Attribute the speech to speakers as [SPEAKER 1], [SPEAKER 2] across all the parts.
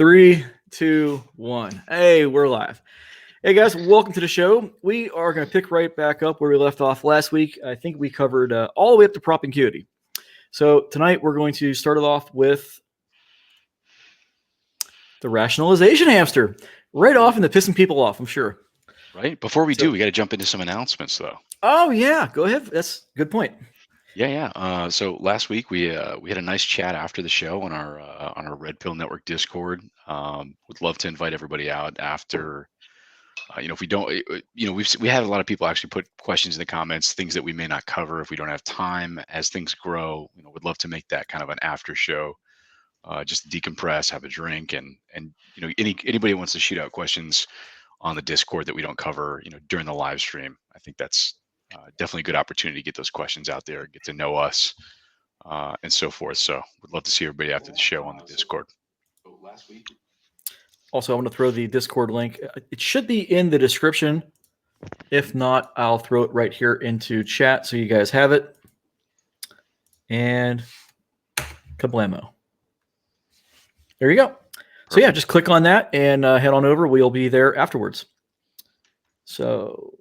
[SPEAKER 1] 3, 2, 1. Hey, we're live. Hey guys, welcome to the show. We are going to pick right back up where we left off last week. I think we covered all the way up to propinquity. So tonight we're going to start it off with the rationalization hamster. Right off into pissing people off, I'm sure.
[SPEAKER 2] Right. Before we do, we got to jump into some announcements, though.
[SPEAKER 1] Oh yeah, go ahead. That's a good point.
[SPEAKER 2] Yeah. So last week we had a nice chat after the show on our Red Pill Network Discord. Would love to invite everybody out after. If we don't, we had a lot of people actually put questions in the comments, things that we may not cover if we don't have time. As things grow, would love to make that kind of an after show, just to decompress, have a drink, and anybody who wants to shoot out questions on the Discord that we don't cover, during the live stream. I think that's definitely a good opportunity to get those questions out there, get to know us, and so forth. So we'd love to see everybody after the show on the Discord.
[SPEAKER 1] Also, I want to throw the Discord link. It should be in the description. If not, I'll throw it right here into chat so you guys have it. And kablamo. There you go. So yeah, just click on that and head on over. We'll be there afterwards. So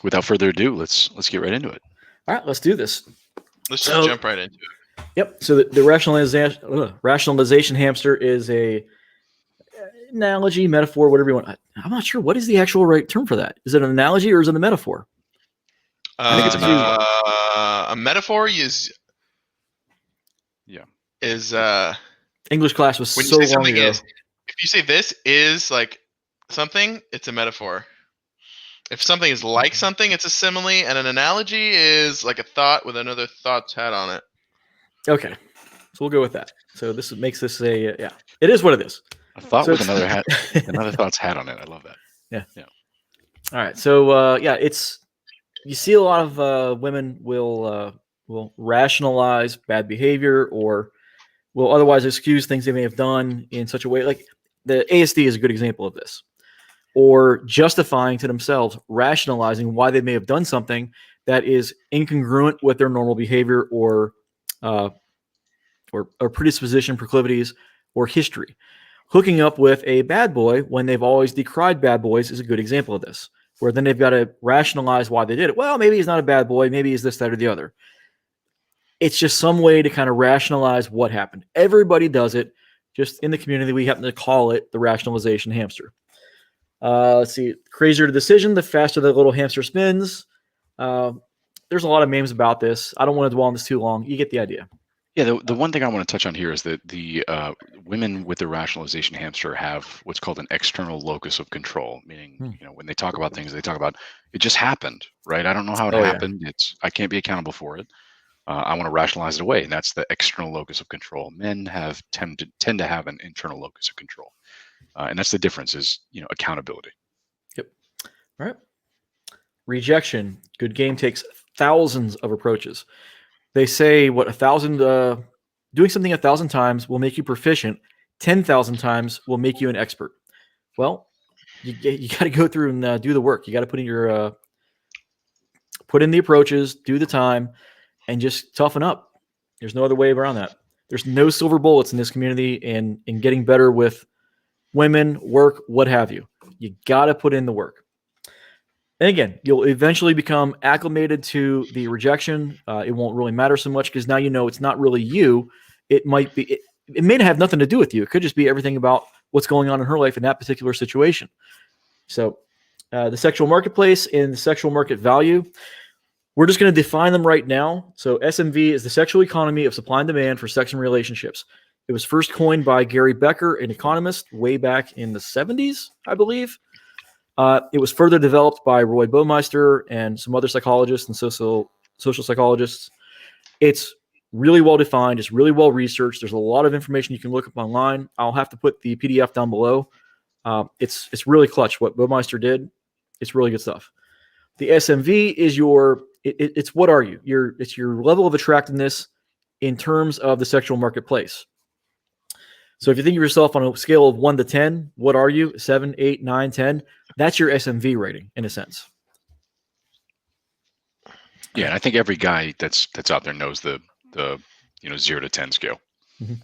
[SPEAKER 2] without further ado, let's get right into it.
[SPEAKER 1] All right, let's do this.
[SPEAKER 3] Let's just jump right into it.
[SPEAKER 1] Yep. So the rationalization hamster is a analogy, metaphor, whatever you want. I'm not sure what is the actual right term for that. Is it an analogy or is it a metaphor?
[SPEAKER 2] I think it's a metaphor.
[SPEAKER 3] A metaphor is
[SPEAKER 1] English class was
[SPEAKER 3] when
[SPEAKER 1] so
[SPEAKER 3] you say
[SPEAKER 1] long
[SPEAKER 3] something
[SPEAKER 1] ago.
[SPEAKER 3] If you say this is like something, it's a metaphor. If something is like something, it's a simile, and an analogy is like a thought with another thought's hat on it.
[SPEAKER 1] Okay, so we'll go with that. So this makes this a it is what it is.
[SPEAKER 2] A thought with another hat, another thought's hat on it. I love that.
[SPEAKER 1] Yeah. All right. So you see a lot of women will rationalize bad behavior or will otherwise excuse things they may have done in such a way. Like the ASD is a good example of this. Or justifying to themselves, rationalizing why they may have done something that is incongruent with their normal behavior or predisposition, proclivities, or history. Hooking up with a bad boy when they've always decried bad boys is a good example of this, where then they've got to rationalize why they did it. Well, maybe he's not a bad boy. Maybe he's this, that, or the other. It's just some way to kind of rationalize what happened. Everybody does it. Just in the community, we happen to call it the rationalization hamster. Let's see. Crazier the decision, the faster the little hamster spins. There's a lot of memes about this. I don't want to dwell on this too long. You get the idea.
[SPEAKER 2] Yeah, the one thing I want to touch on here is that the women with the rationalization hamster have what's called an external locus of control, meaning when they talk about things, they talk about it just happened, right? I don't know how it happened. I can't be accountable for it. I want to rationalize it away, and that's the external locus of control. Men tend to have an internal locus of control, and that's the difference. Is accountability.
[SPEAKER 1] Yep. All right. Rejection. Good game takes thousands of approaches. They say doing something 1,000 times will make you proficient. 10,000 times will make you an expert. Well, you got to go through and do the work. You got to put in the approaches, do the time, and just toughen up. There's no other way around that. There's no silver bullets in this community in getting better with women, work, what have you. You got to put in the work. And again, you'll eventually become acclimated to the rejection. It won't really matter so much because now you know it's not really you. It might be. It may have nothing to do with you. It could just be everything about what's going on in her life in that particular situation. So the sexual marketplace and the sexual market value, we're just going to define them right now. So SMV is the sexual economy of supply and demand for sex and relationships. It was first coined by Gary Becker, an economist, way back in the 70s, I believe. It was further developed by Roy Baumeister and some other psychologists and social psychologists. It's really well defined. It's really well researched. There's a lot of information you can look up online. I'll have to put the PDF down below. It's really clutch what Baumeister did. It's really good stuff. The SMV is it's what are you? It's your level of attractiveness in terms of the sexual marketplace. So if you think of yourself on a scale of 1 to 10, what are you? 7, 8, 9, 10. That's your SMV rating in a sense.
[SPEAKER 2] Yeah, and I think every guy that's out there knows the 0 to 10 scale.
[SPEAKER 1] Mm-hmm.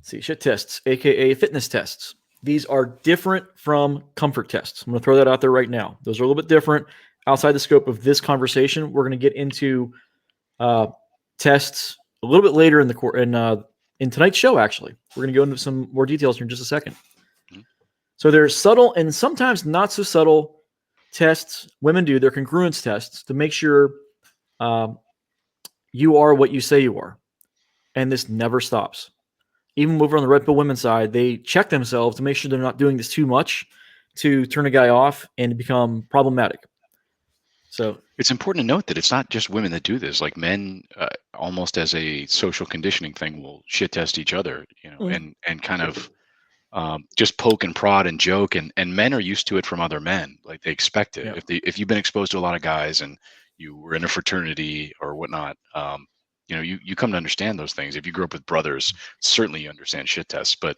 [SPEAKER 1] see, shit tests, aka fitness tests. These are different from comfort tests. I'm going to throw that out there right now. Those are a little bit different outside the scope of this conversation. We're going to get into tests a little bit later in the in tonight's show. Actually, we're going to go into some more details here in just a second. Mm-hmm. So there's subtle and sometimes not so subtle tests women do. They're congruence tests to make sure you are what you say you are, and this never stops. Even over on the Red Pill women's side, they check themselves to make sure they're not doing this too much to turn a guy off and become problematic. So
[SPEAKER 2] it's important to note that it's not just women that do this. Like men, almost as a social conditioning thing, will shit test each other, and kind of just poke and prod and joke. And men are used to it from other men. Like they expect it. Yeah. If you've been exposed to a lot of guys and you were in a fraternity or whatnot, you come to understand those things. If you grew up with brothers, certainly you understand shit tests. But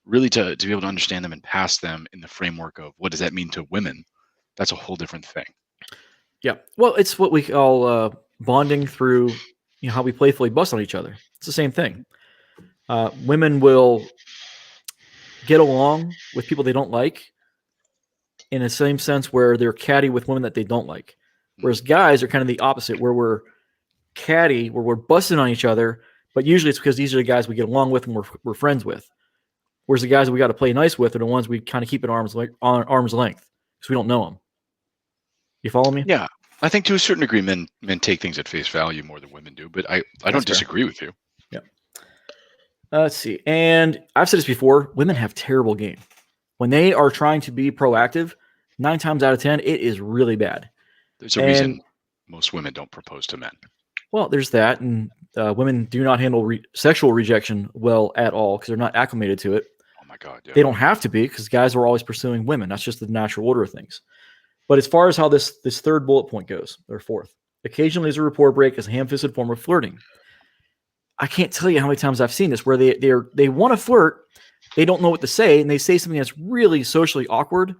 [SPEAKER 2] really, to be able to understand them and pass them in the framework of what does that mean to women, that's a whole different thing.
[SPEAKER 1] Yeah, well, it's what we call bonding through how we playfully bust on each other. It's the same thing. Women will get along with people they don't like in the same sense where they're catty with women that they don't like. Whereas guys are kind of the opposite, where we're catty, where we're busting on each other, but usually it's because these are the guys we get along with and we're friends with. Whereas the guys that we got to play nice with are the ones we kind of keep at arm's length because we don't know them. You follow me?
[SPEAKER 2] Yeah, I think to a certain degree, men take things at face value more than women do, but I don't disagree with you.
[SPEAKER 1] Yeah. Let's see. And I've said this before, women have terrible game. When they are trying to be proactive, 9 times out of 10, it is really bad.
[SPEAKER 2] There's a reason most women don't propose to men.
[SPEAKER 1] Well, there's that. And women do not handle sexual rejection well at all because they're not acclimated to it.
[SPEAKER 2] Oh, my God. Yeah.
[SPEAKER 1] They don't have to be because guys are always pursuing women. That's just the natural order of things. But as far as how this third bullet point goes, or fourth, occasionally there's a rapport break as a ham-fisted form of flirting. I can't tell you how many times I've seen this where they want to flirt, they don't know what to say, and they say something that's really socially awkward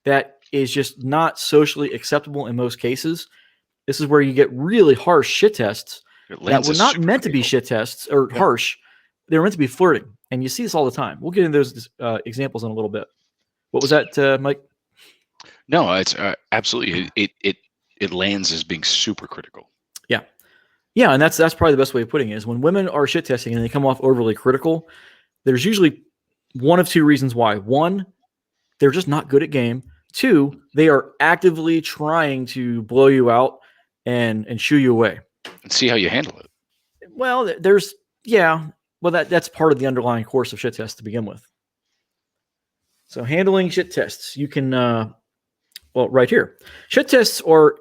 [SPEAKER 1] that is just not socially acceptable in most cases. This is where you get really harsh shit tests that were not meant to be shit tests or harsh. They were meant to be flirting, and you see this all the time. We'll get into those examples in a little bit. What was that, Mike?
[SPEAKER 2] No, it's absolutely it lands as being super critical.
[SPEAKER 1] Yeah, and that's probably the best way of putting it is when women are shit testing and they come off overly critical, there's usually one of two reasons why. One, they're just not good at game. Two, they are actively trying to blow you out and shoo you away.
[SPEAKER 2] And see how you handle it.
[SPEAKER 1] Well, that's part of the underlying course of shit tests to begin with. So handling shit tests, you can right here. Shit tests are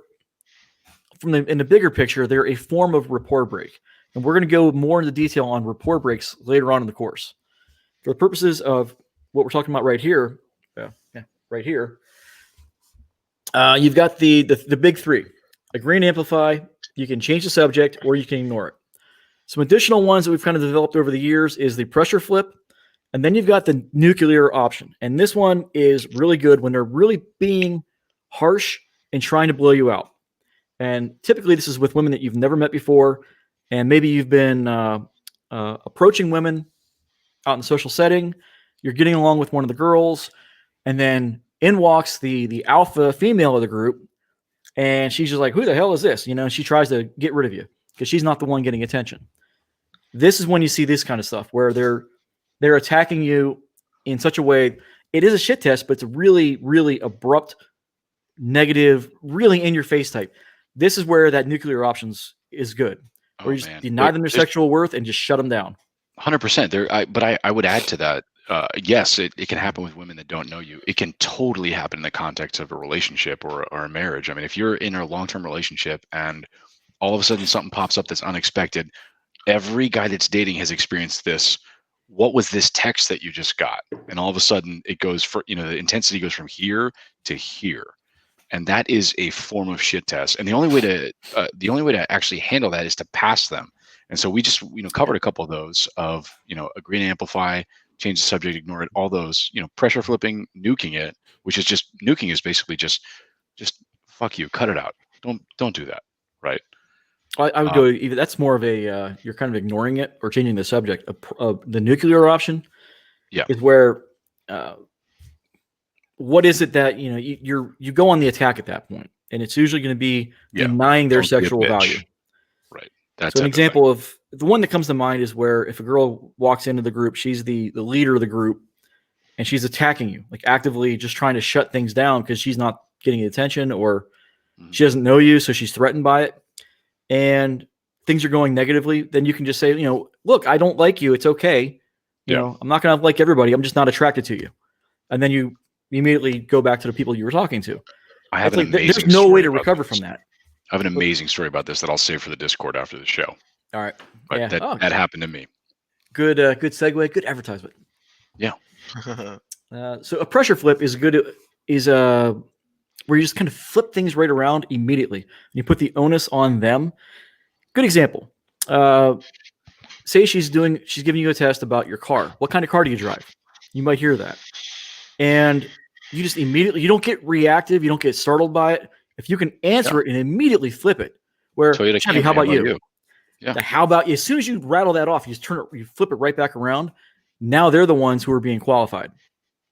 [SPEAKER 1] in the bigger picture, they're a form of rapport break. And we're going to go more into detail on rapport breaks later on in the course. For the purposes of what we're talking about right here, you've got the big three. Agree and amplify. You can change the subject or you can ignore it. Some additional ones that we've kind of developed over the years is the pressure flip. And then you've got the nuclear option. And this one is really good when they're really being harsh and trying to blow you out. And typically this is with women that you've never met before. And maybe you've been approaching women out in the social setting. You're getting along with one of the girls. And then in walks the alpha female of the group. And she's just like, who the hell is this? And she tries to get rid of you because she's not the one getting attention. This is when you see this kind of stuff where they're attacking you in such a way. It is a shit test, but it's a really, really abrupt, negative, really in your face type. This is where that nuclear options is good. Where you just deny them their sexual worth and just shut them down.
[SPEAKER 2] 100%. But I would add to that. Yes, it can happen with women that don't know you. It can totally happen in the context of a relationship or a marriage. I mean, if you're in a long-term relationship and all of a sudden something pops up that's unexpected, every guy that's dating has experienced this. What was this text that you just got? And all of a sudden it goes the intensity goes from here to here. And that is a form of shit test. And the only way to actually handle that is to pass them. And so we just, covered a couple of those of, agree and amplify, change the subject, ignore it, all those, pressure flipping, nuking it, which is just nuking is basically just fuck you, cut it out. Don't do that. Right.
[SPEAKER 1] I would go even. That's more of a you're kind of ignoring it or changing the subject. The nuclear option, is where what is it that you go on the attack at that point, and it's usually going to be denying their sexual value.
[SPEAKER 2] Right.
[SPEAKER 1] So an example of the one that comes to mind is where if a girl walks into the group, she's the leader of the group, and she's attacking you, like actively just trying to shut things down because she's not getting attention or she doesn't know you, so she's threatened by it, and things are going negatively. Then you can just say, look, I don't like you. It's okay. I'm not going to like everybody. I'm just not attracted to you. And then you immediately go back to the people you were talking to.
[SPEAKER 2] I have an amazing
[SPEAKER 1] there's no
[SPEAKER 2] story
[SPEAKER 1] way to
[SPEAKER 2] about
[SPEAKER 1] recover
[SPEAKER 2] this.
[SPEAKER 1] from that.
[SPEAKER 2] I have an amazing story about this that I'll save for the Discord after the show.
[SPEAKER 1] All right.
[SPEAKER 2] But that happened to me.
[SPEAKER 1] Good segue. Good advertisement.
[SPEAKER 2] Yeah.
[SPEAKER 1] So a pressure flip is where you just kind of flip things right around immediately. And you put the onus on them. Good example. Say she's giving you a test about your car. What kind of car do you drive? You might hear that. And you just immediately, you don't get reactive. You don't get startled by it. If you can answer it and immediately flip it, where, Chevy, how about you?
[SPEAKER 2] Yeah.
[SPEAKER 1] How about you? As soon as you rattle that off, you just you flip it right back around. Now they're the ones who are being qualified.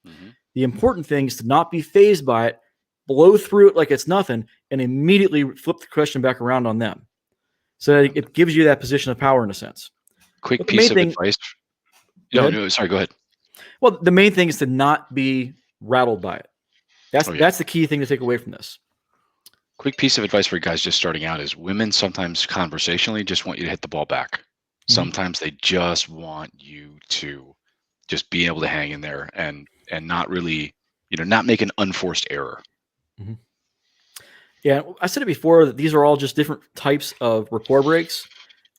[SPEAKER 1] Mm-hmm. The important thing is to not be fazed by it, blow through it like it's nothing, and immediately flip the question back around on them. So it gives you that position of power in a sense.
[SPEAKER 2] Quick piece of advice. No, sorry, go ahead.
[SPEAKER 1] Well, the main thing is to not be rattled by it. That's the key thing to take away from this.
[SPEAKER 2] Quick piece of advice for guys just starting out is women sometimes conversationally just want you to hit the ball back. Mm-hmm. Sometimes they just want you to just be able to hang in there and not really, not make an unforced error.
[SPEAKER 1] Mm-hmm. Yeah, I said it before that these are all just different types of rapport breaks.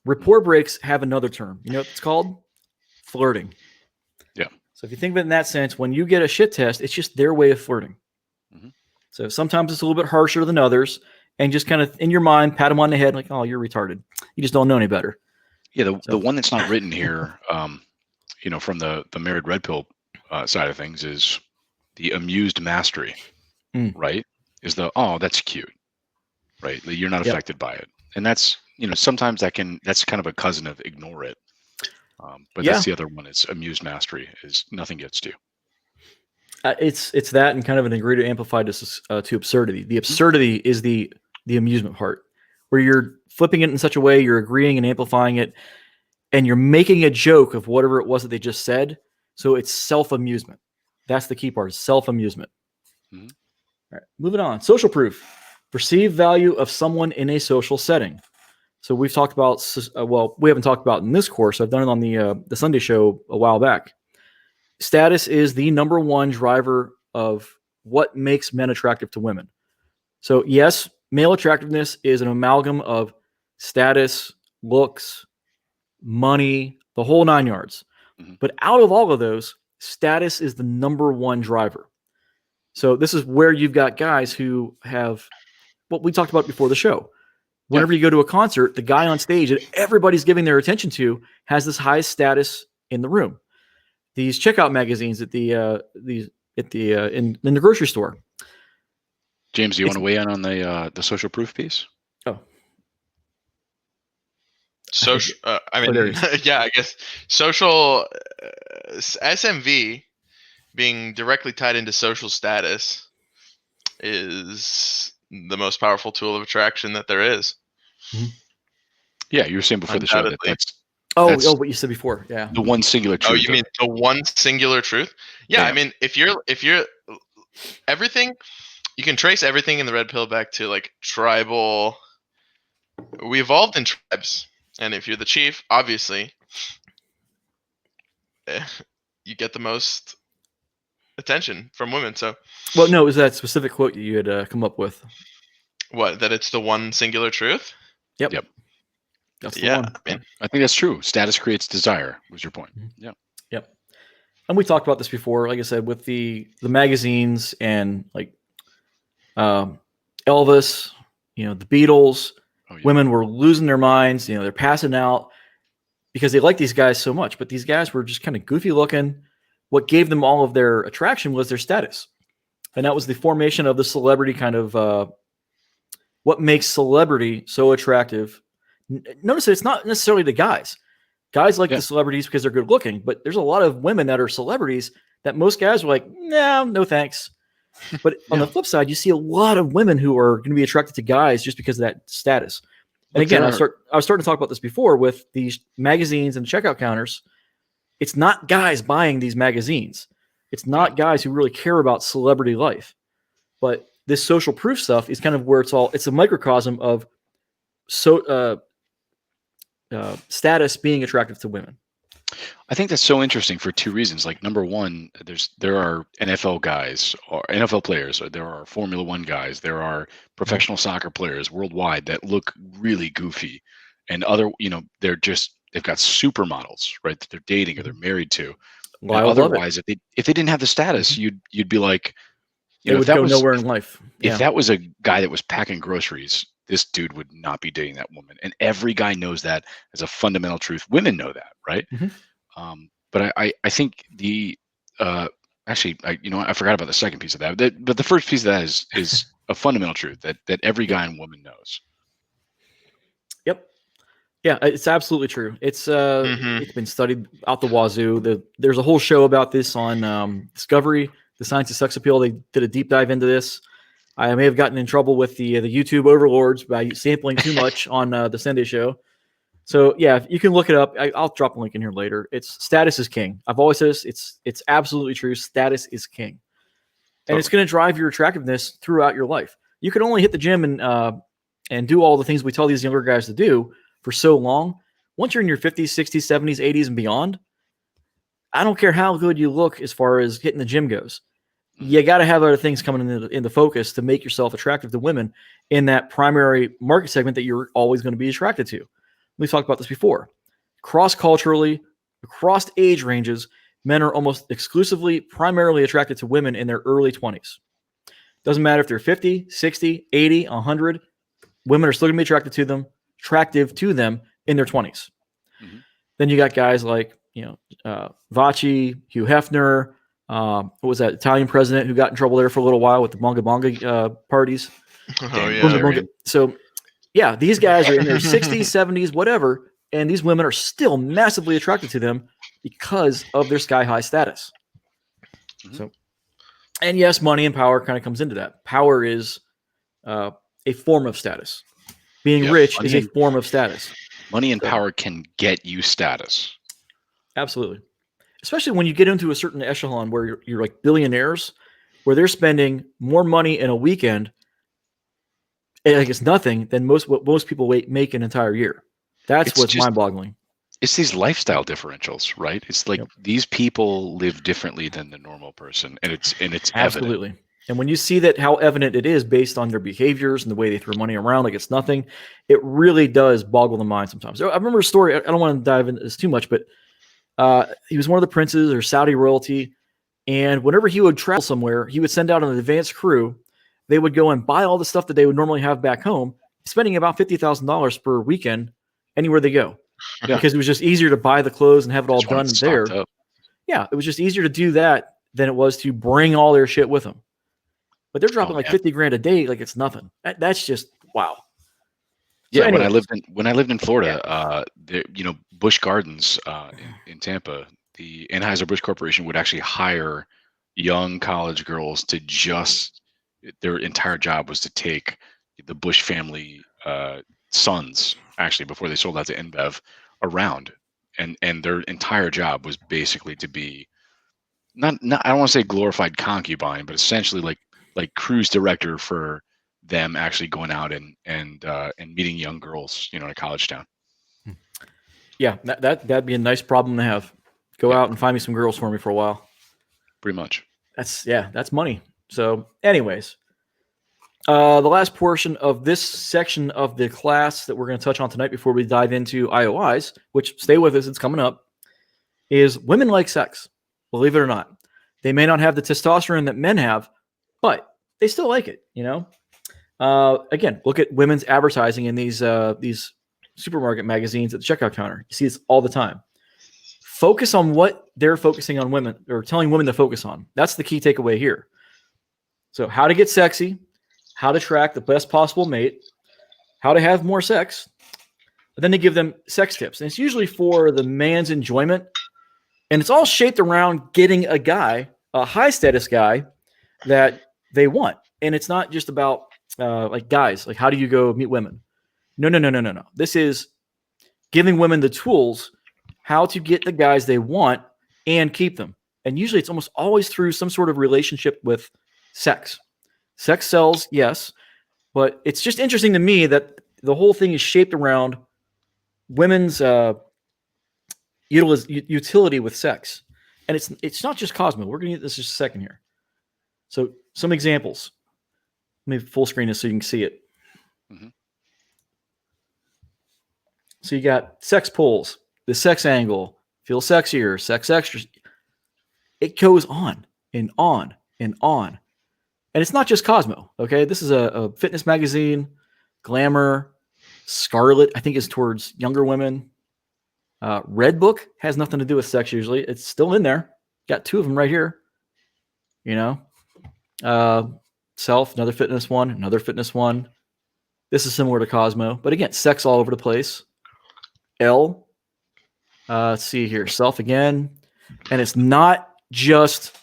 [SPEAKER 1] Rapport breaks have another term. You know what it's called? Flirting.
[SPEAKER 2] Yeah.
[SPEAKER 1] So if you think of it in that sense, when you get a shit test, it's just their way of flirting. Mm-hmm. So sometimes it's a little bit harsher than others, and just kind of in your mind, pat them on the head like, oh, you're retarded. You just don't know any better.
[SPEAKER 2] Yeah, the one that's not written here, from the married red pill side of things is the amused mastery, right? Is that's cute, right? You're not affected by it. And that's, sometimes that's kind of a cousin of ignore it. But that's the other one. It's amused mastery is nothing gets to you.
[SPEAKER 1] It's that and kind of an degree to amplify to absurdity. The absurdity is the amusement part, where you're flipping it in such a way you're agreeing and amplifying it, and you're making a joke of whatever it was that they just said. So it's self-amusement. That's the key part, self-amusement. Mm-hmm. All right, moving on. Social proof. Perceived value of someone in a social setting. So we've talked about, we haven't talked about in this course. I've done it on the Sunday show a while back. Status is the number one driver of what makes men attractive to women. So yes, male attractiveness is an amalgam of status, looks, money, the whole 9 yards. Mm-hmm. But out of all of those, status is the number one driver. So this is where you've got guys who have what we talked about before the show. Whenever you go to a concert, the guy on stage that everybody's giving their attention to has this high status in the room. These checkout magazines at in the grocery store.
[SPEAKER 2] James, do you want to weigh in on the social proof piece?
[SPEAKER 1] Oh,
[SPEAKER 3] social. I guess social SMV being directly tied into social status is the most powerful tool of attraction that there is.
[SPEAKER 2] Mm-hmm. Yeah, you were saying before the show that's
[SPEAKER 1] what you said before. Yeah,
[SPEAKER 2] the one singular truth.
[SPEAKER 3] Oh, you mean the one singular truth? Yeah, I mean, if you're everything, you can trace everything in the red pill back to like tribal. We evolved in tribes, and if you're the chief, obviously, you get the most attention from women. So,
[SPEAKER 1] well, no, it was that specific quote you had come up with.
[SPEAKER 3] What? That it's the one singular truth?
[SPEAKER 1] Yep. That's the one.
[SPEAKER 2] I think that's true. Status creates desire was your point. Mm-hmm. Yeah.
[SPEAKER 1] Yep. And we talked about this before, like I said, with the magazines and like Elvis, the Beatles, women were losing their minds. They're passing out because they like these guys so much. But these guys were just kind of goofy looking. What gave them all of their attraction was their status. And that was the formation of the celebrity kind of what makes celebrity so attractive. Notice that it's not necessarily the guys. Guys like the celebrities because they're good looking, but there's a lot of women that are celebrities that most guys are like, no thanks. But on the flip side, you see a lot of women who are going to be attracted to guys just because of that status. And again, I was starting to talk about this before with these magazines and checkout counters. It's not guys buying these magazines. It's not guys who really care about celebrity life. But this social proof stuff is kind of where it's a microcosm of status being attractive to women.
[SPEAKER 2] I think that's so interesting for two reasons. Like, number one, there are NFL guys or NFL players, or there are Formula One guys, there are professional soccer players worldwide that look really goofy, and they've got supermodels, right, that they're dating or they're married to.
[SPEAKER 1] Well,
[SPEAKER 2] otherwise, if they didn't have the status, you'd be like,
[SPEAKER 1] they would go nowhere in life.
[SPEAKER 2] If that was a guy that was packing groceries, this dude would not be dating that woman. And every guy knows that as a fundamental truth. Women know that, right? But I think I forgot about the second piece of that. But the first piece of that is a fundamental truth that every guy and woman knows.
[SPEAKER 1] Yep. Yeah, it's absolutely true. It's been studied out the wazoo. There's a whole show about this on Discovery, The Science of Sex Appeal. They did a deep dive into this. I may have gotten in trouble with the YouTube overlords by sampling too much on the Sunday show. So yeah, you can look it up. I'll drop a link in here later. Status is king. I've always said this. It's absolutely true. Status is king, and it's going to drive your attractiveness throughout your life. You can only hit the gym and do all the things we tell these younger guys to do for so long. Once you're in your 50s, 60s, 70s, 80s, and beyond, I don't care how good you look as far as hitting the gym goes. You got to have other things coming into focus to make yourself attractive to women in that primary market segment that you're always going to be attracted to. We've talked about this before. Cross-culturally, across age ranges, men are almost exclusively primarily attracted to women in their early 20s. Doesn't matter if they're 50, 60, 80, 100. Women are still going to be attractive to them in their 20s. Then you got guys like, Vachi, Hugh Hefner, what was that Italian president who got in trouble there for a little while with the Bonga Bonga parties?
[SPEAKER 3] Oh, yeah.
[SPEAKER 1] So, yeah, these guys are in their 60s, 70s, whatever, and these women are still massively attracted to them because of their sky-high status. So, and yes, money and power kind of comes into that. Power is a form of status. Being rich is a form of status.
[SPEAKER 2] Money and power can get you status. Absolutely.
[SPEAKER 1] Especially when you get into a certain echelon where you're like billionaires, where they're spending more money in a weekend, like it's nothing, than what most people make an entire year. That's what's mind-boggling.
[SPEAKER 2] It's these lifestyle differentials, right? It's like these people live differently than the normal person, and it's
[SPEAKER 1] absolutely
[SPEAKER 2] evident.
[SPEAKER 1] And when you see that, how evident it is based on their behaviors and the way they throw money around like it's nothing, it really does boggle the mind sometimes. I remember a story. I don't want to dive into this too much, but he was one of the princes or Saudi royalty, and whenever he would travel somewhere, he would send out an advanced crew. They would go and buy all the stuff that they would normally have back home, spending about $50,000 per weekend anywhere they go. Because it was just easier to buy the clothes and have it all done there. Yeah, it was just easier to do that than it was to bring all their shit with them. But they're dropping like $50,000 a day, like it's nothing. That's just wow.
[SPEAKER 2] Yeah, so when I lived in Florida, Busch Gardens in Tampa, the Anheuser-Busch Corporation would actually hire young college girls to their entire job was to take the Bush family sons, actually, before they sold out to InBev, around, and their entire job was basically to be not I don't want to say glorified concubine, but essentially like cruise director for them, actually going out and meeting young girls, in a college town.
[SPEAKER 1] Yeah, that'd be a nice problem to have. Go out and find me some girls for me for a while.
[SPEAKER 2] Pretty much.
[SPEAKER 1] That's money. So, anyways, the last portion of this section of the class that we're going to touch on tonight before we dive into IOIs, which stay with us, it's coming up, is women like sex. Believe it or not. They may not have the testosterone that men have, but they still like it, Again, look at women's advertising in these supermarket magazines at the checkout counter. You see this all the time. Focus on what they're focusing on women, or telling women to focus on. That's the key takeaway here. So how to get sexy, how to attract the best possible mate, how to have more sex. But then they give them sex tips. And it's usually for the man's enjoyment. And it's all shaped around getting a guy, a high status guy that they want. And it's not just about like guys, like how do you go meet women? No. This is giving women the tools how to get the guys they want and keep them. And usually it's almost always through some sort of relationship with sex. Sex sells, yes. But it's just interesting to me that the whole thing is shaped around women's utility with sex. And it's not just Cosmo. We're going to get this just a second here. So some examples. Let me full screen this so you can see it.
[SPEAKER 2] Mm-hmm.
[SPEAKER 1] So you got sex pulls, the sex angle, feel sexier, sex extras. It goes on and on and on. And it's not just Cosmo, okay? This is a fitness magazine, Glamour, Scarlet, I think is towards younger women. Red Book has nothing to do with sex usually. It's still in there. Got 2 of them right here. You know? Self, another fitness one. This is similar to Cosmo. But again, sex all over the place. L. Let's see here. Self again. And it's not just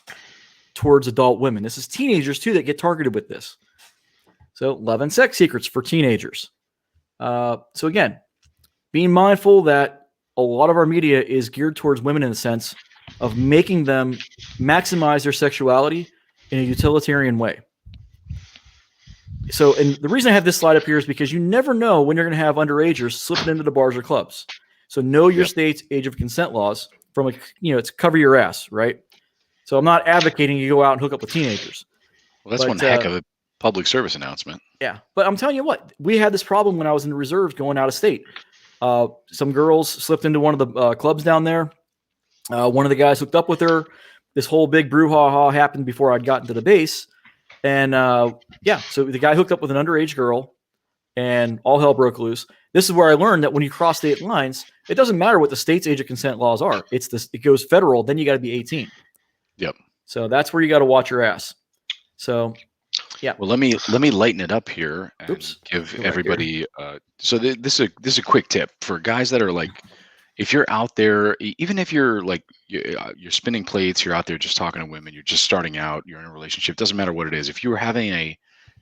[SPEAKER 1] towards adult women. This is teenagers too that get targeted with this. So love and sex secrets for teenagers. So again, being mindful that a lot of our media is geared towards women in the sense of making them maximize their sexuality in a utilitarian way. So, and the reason I have this slide up here is because you never know when you're going to have underagers slipping into the bars or clubs. So know your state's age of consent laws from it's cover your ass, right? So I'm not advocating you go out and hook up with teenagers.
[SPEAKER 2] Well, that's one heck of a public service announcement.
[SPEAKER 1] Yeah. But I'm telling you what, we had this problem when I was in the reserves going out of state. Some girls slipped into one of the clubs down there. One of the guys hooked up with her. This whole big brouhaha happened before I'd gotten to the base. And so the guy hooked up with an underage girl and all hell broke loose. This is where I learned that when you cross state lines, it doesn't matter what the state's age of consent laws are. It goes federal, then you got to be 18.
[SPEAKER 2] Yep. So
[SPEAKER 1] that's where you got to watch your ass. So, yeah.
[SPEAKER 2] Well, let me lighten it up here and give everybody. So this is a quick tip for guys that are like, if you're out there, even if you're like you're spinning plates, you're out there just talking to women, you're just starting out, you're in a relationship, doesn't matter what it is. If you are having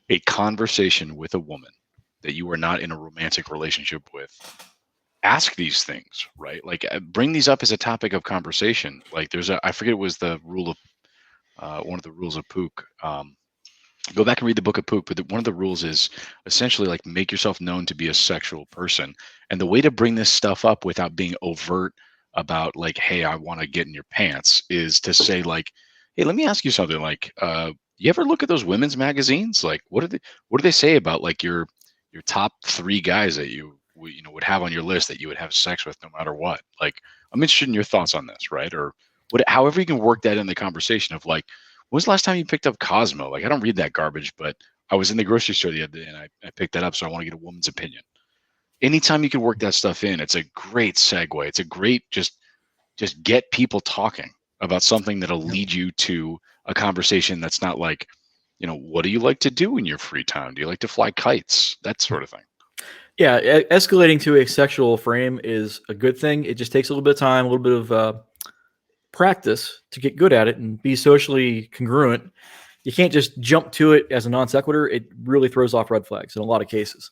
[SPEAKER 2] a conversation with a woman that you are not in a romantic relationship with, ask these things, right? Like bring these up as a topic of conversation. Like I forget it was the rule of one of the rules of Pook. Go back and read the book of Pook, but one of the rules is essentially like make yourself known to be a sexual person. And the way to bring this stuff up without being overt about like, hey, I want to get in your pants is to say like, hey, let me ask you something. Like, you ever look at those women's magazines? Like, what do they say about like your top 3 guys that you would have on your list that you would have sex with no matter what? Like, I'm interested in your thoughts on this, right? Or however you can work that in the conversation of like, when was the last time you picked up Cosmo? Like, I don't read that garbage, but I was in the grocery store the other day and I picked that up, so I want to get a woman's opinion. Anytime you can work that stuff in, it's a great segue. It's a great just get people talking about something that'll lead you to a conversation that's not like, what do you like to do in your free time? Do you like to fly kites? That sort of thing. Yeah,
[SPEAKER 1] escalating to a sexual frame is a good thing. It just takes a little bit of time, a little bit of practice to get good at it and be socially congruent. You can't just jump to it as a non sequitur. It really throws off red flags in a lot of cases.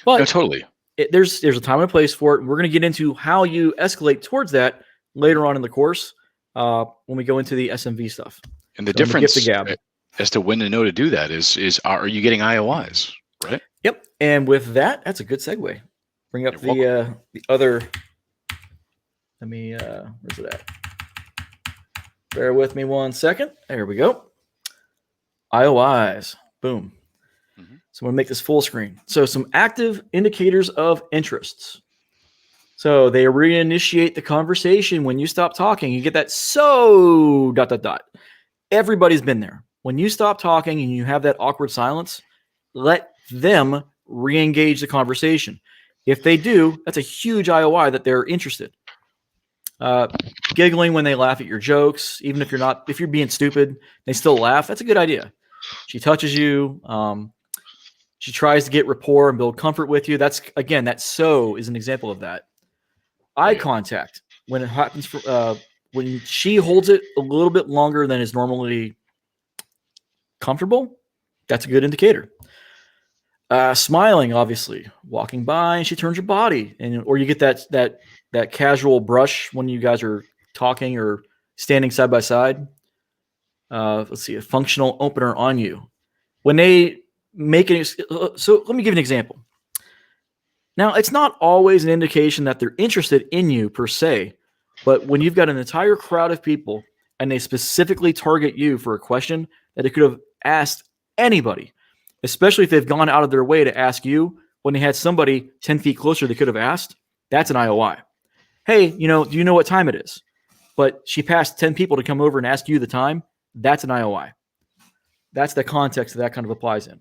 [SPEAKER 1] But
[SPEAKER 2] no, totally.
[SPEAKER 1] There's a time and a place for it. And we're going to get into how you escalate towards that later on in the course when we go into the SMV stuff.
[SPEAKER 2] And the difference as to when to know to do that is are you getting IOIs, right?
[SPEAKER 1] Yep. And with that, that's a good segue. Bring up the other. Let me. Where's it at? Bear with me 1 second. There we go. IOIs. Boom. Mm-hmm. So I'm going to make this full screen. So some active indicators of interests. So they reinitiate the conversation when you stop talking. You get that so ... Everybody's been there. When you stop talking and you have that awkward silence, let them re-engage the conversation. If they do, that's a huge IOI that they're interested. Giggling when they laugh at your jokes, even if you're being stupid, they still laugh. That's a good idea. She touches you. She tries to get rapport and build comfort with you. That's again, that so is an example of that. Eye contact, when it happens when she holds it a little bit longer than is normally comfortable, that's a good indicator. Smiling, obviously, walking by and she turns her body, or you get that casual brush when you guys are talking or standing side by side. Let's see, a functional opener on you. When they make it, so let me give an example. Now, it's not always an indication that they're interested in you per se, but when you've got an entire crowd of people and they specifically target you for a question that they could have asked anybody, especially if they've gone out of their way to ask you when they had somebody 10 feet closer they could have asked, that's an IOI. Hey, do you know what time it is? But she passed 10 people to come over and ask you the time. That's an IOI. That's the context that kind of applies in.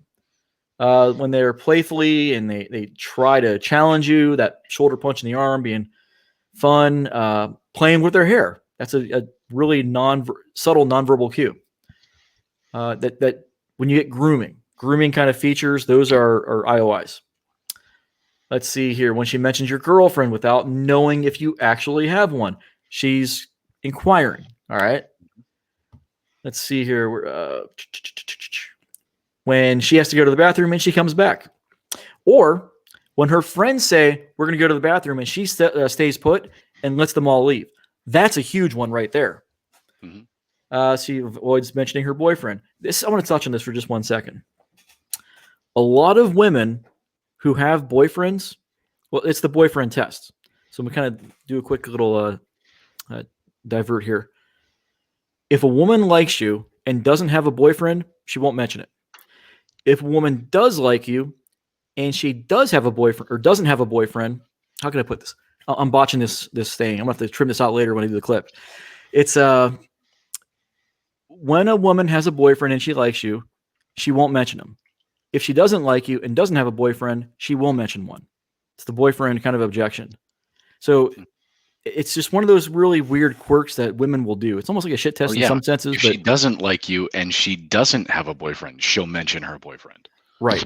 [SPEAKER 1] When they're playfully and they try to challenge you, that shoulder punch in the arm, being fun, playing with their hair. That's a really subtle nonverbal cue. That when you get grooming kind of features, those are IOIs. Let's see here. When she mentions your girlfriend without knowing if you actually have one, she's inquiring. All right. Let's see here. When she has to go to the bathroom and she comes back. Or when her friends say, we're going to go to the bathroom, and she stays put and lets them all leave. That's a huge one right there. Mm-hmm. She avoids mentioning her boyfriend. I want to touch on this for just 1 second. A lot of women who have boyfriends, well, it's the boyfriend test. So I'm going to kind of do a quick little divert here. If a woman likes you and doesn't have a boyfriend, she won't mention it. If a woman does like you and she does have a boyfriend or doesn't have a boyfriend, how can I put this? I'm botching this thing. I'm going to have to trim this out later when I do the clip. It's when a woman has a boyfriend and she likes you, she won't mention him. If she doesn't like you and doesn't have a boyfriend, she will mention one. It's the boyfriend kind of objection. So it's just one of those really weird quirks that women will do. It's almost like a shit test in some senses.
[SPEAKER 2] If she doesn't like you and she doesn't have a boyfriend, she'll mention her boyfriend.
[SPEAKER 1] Right.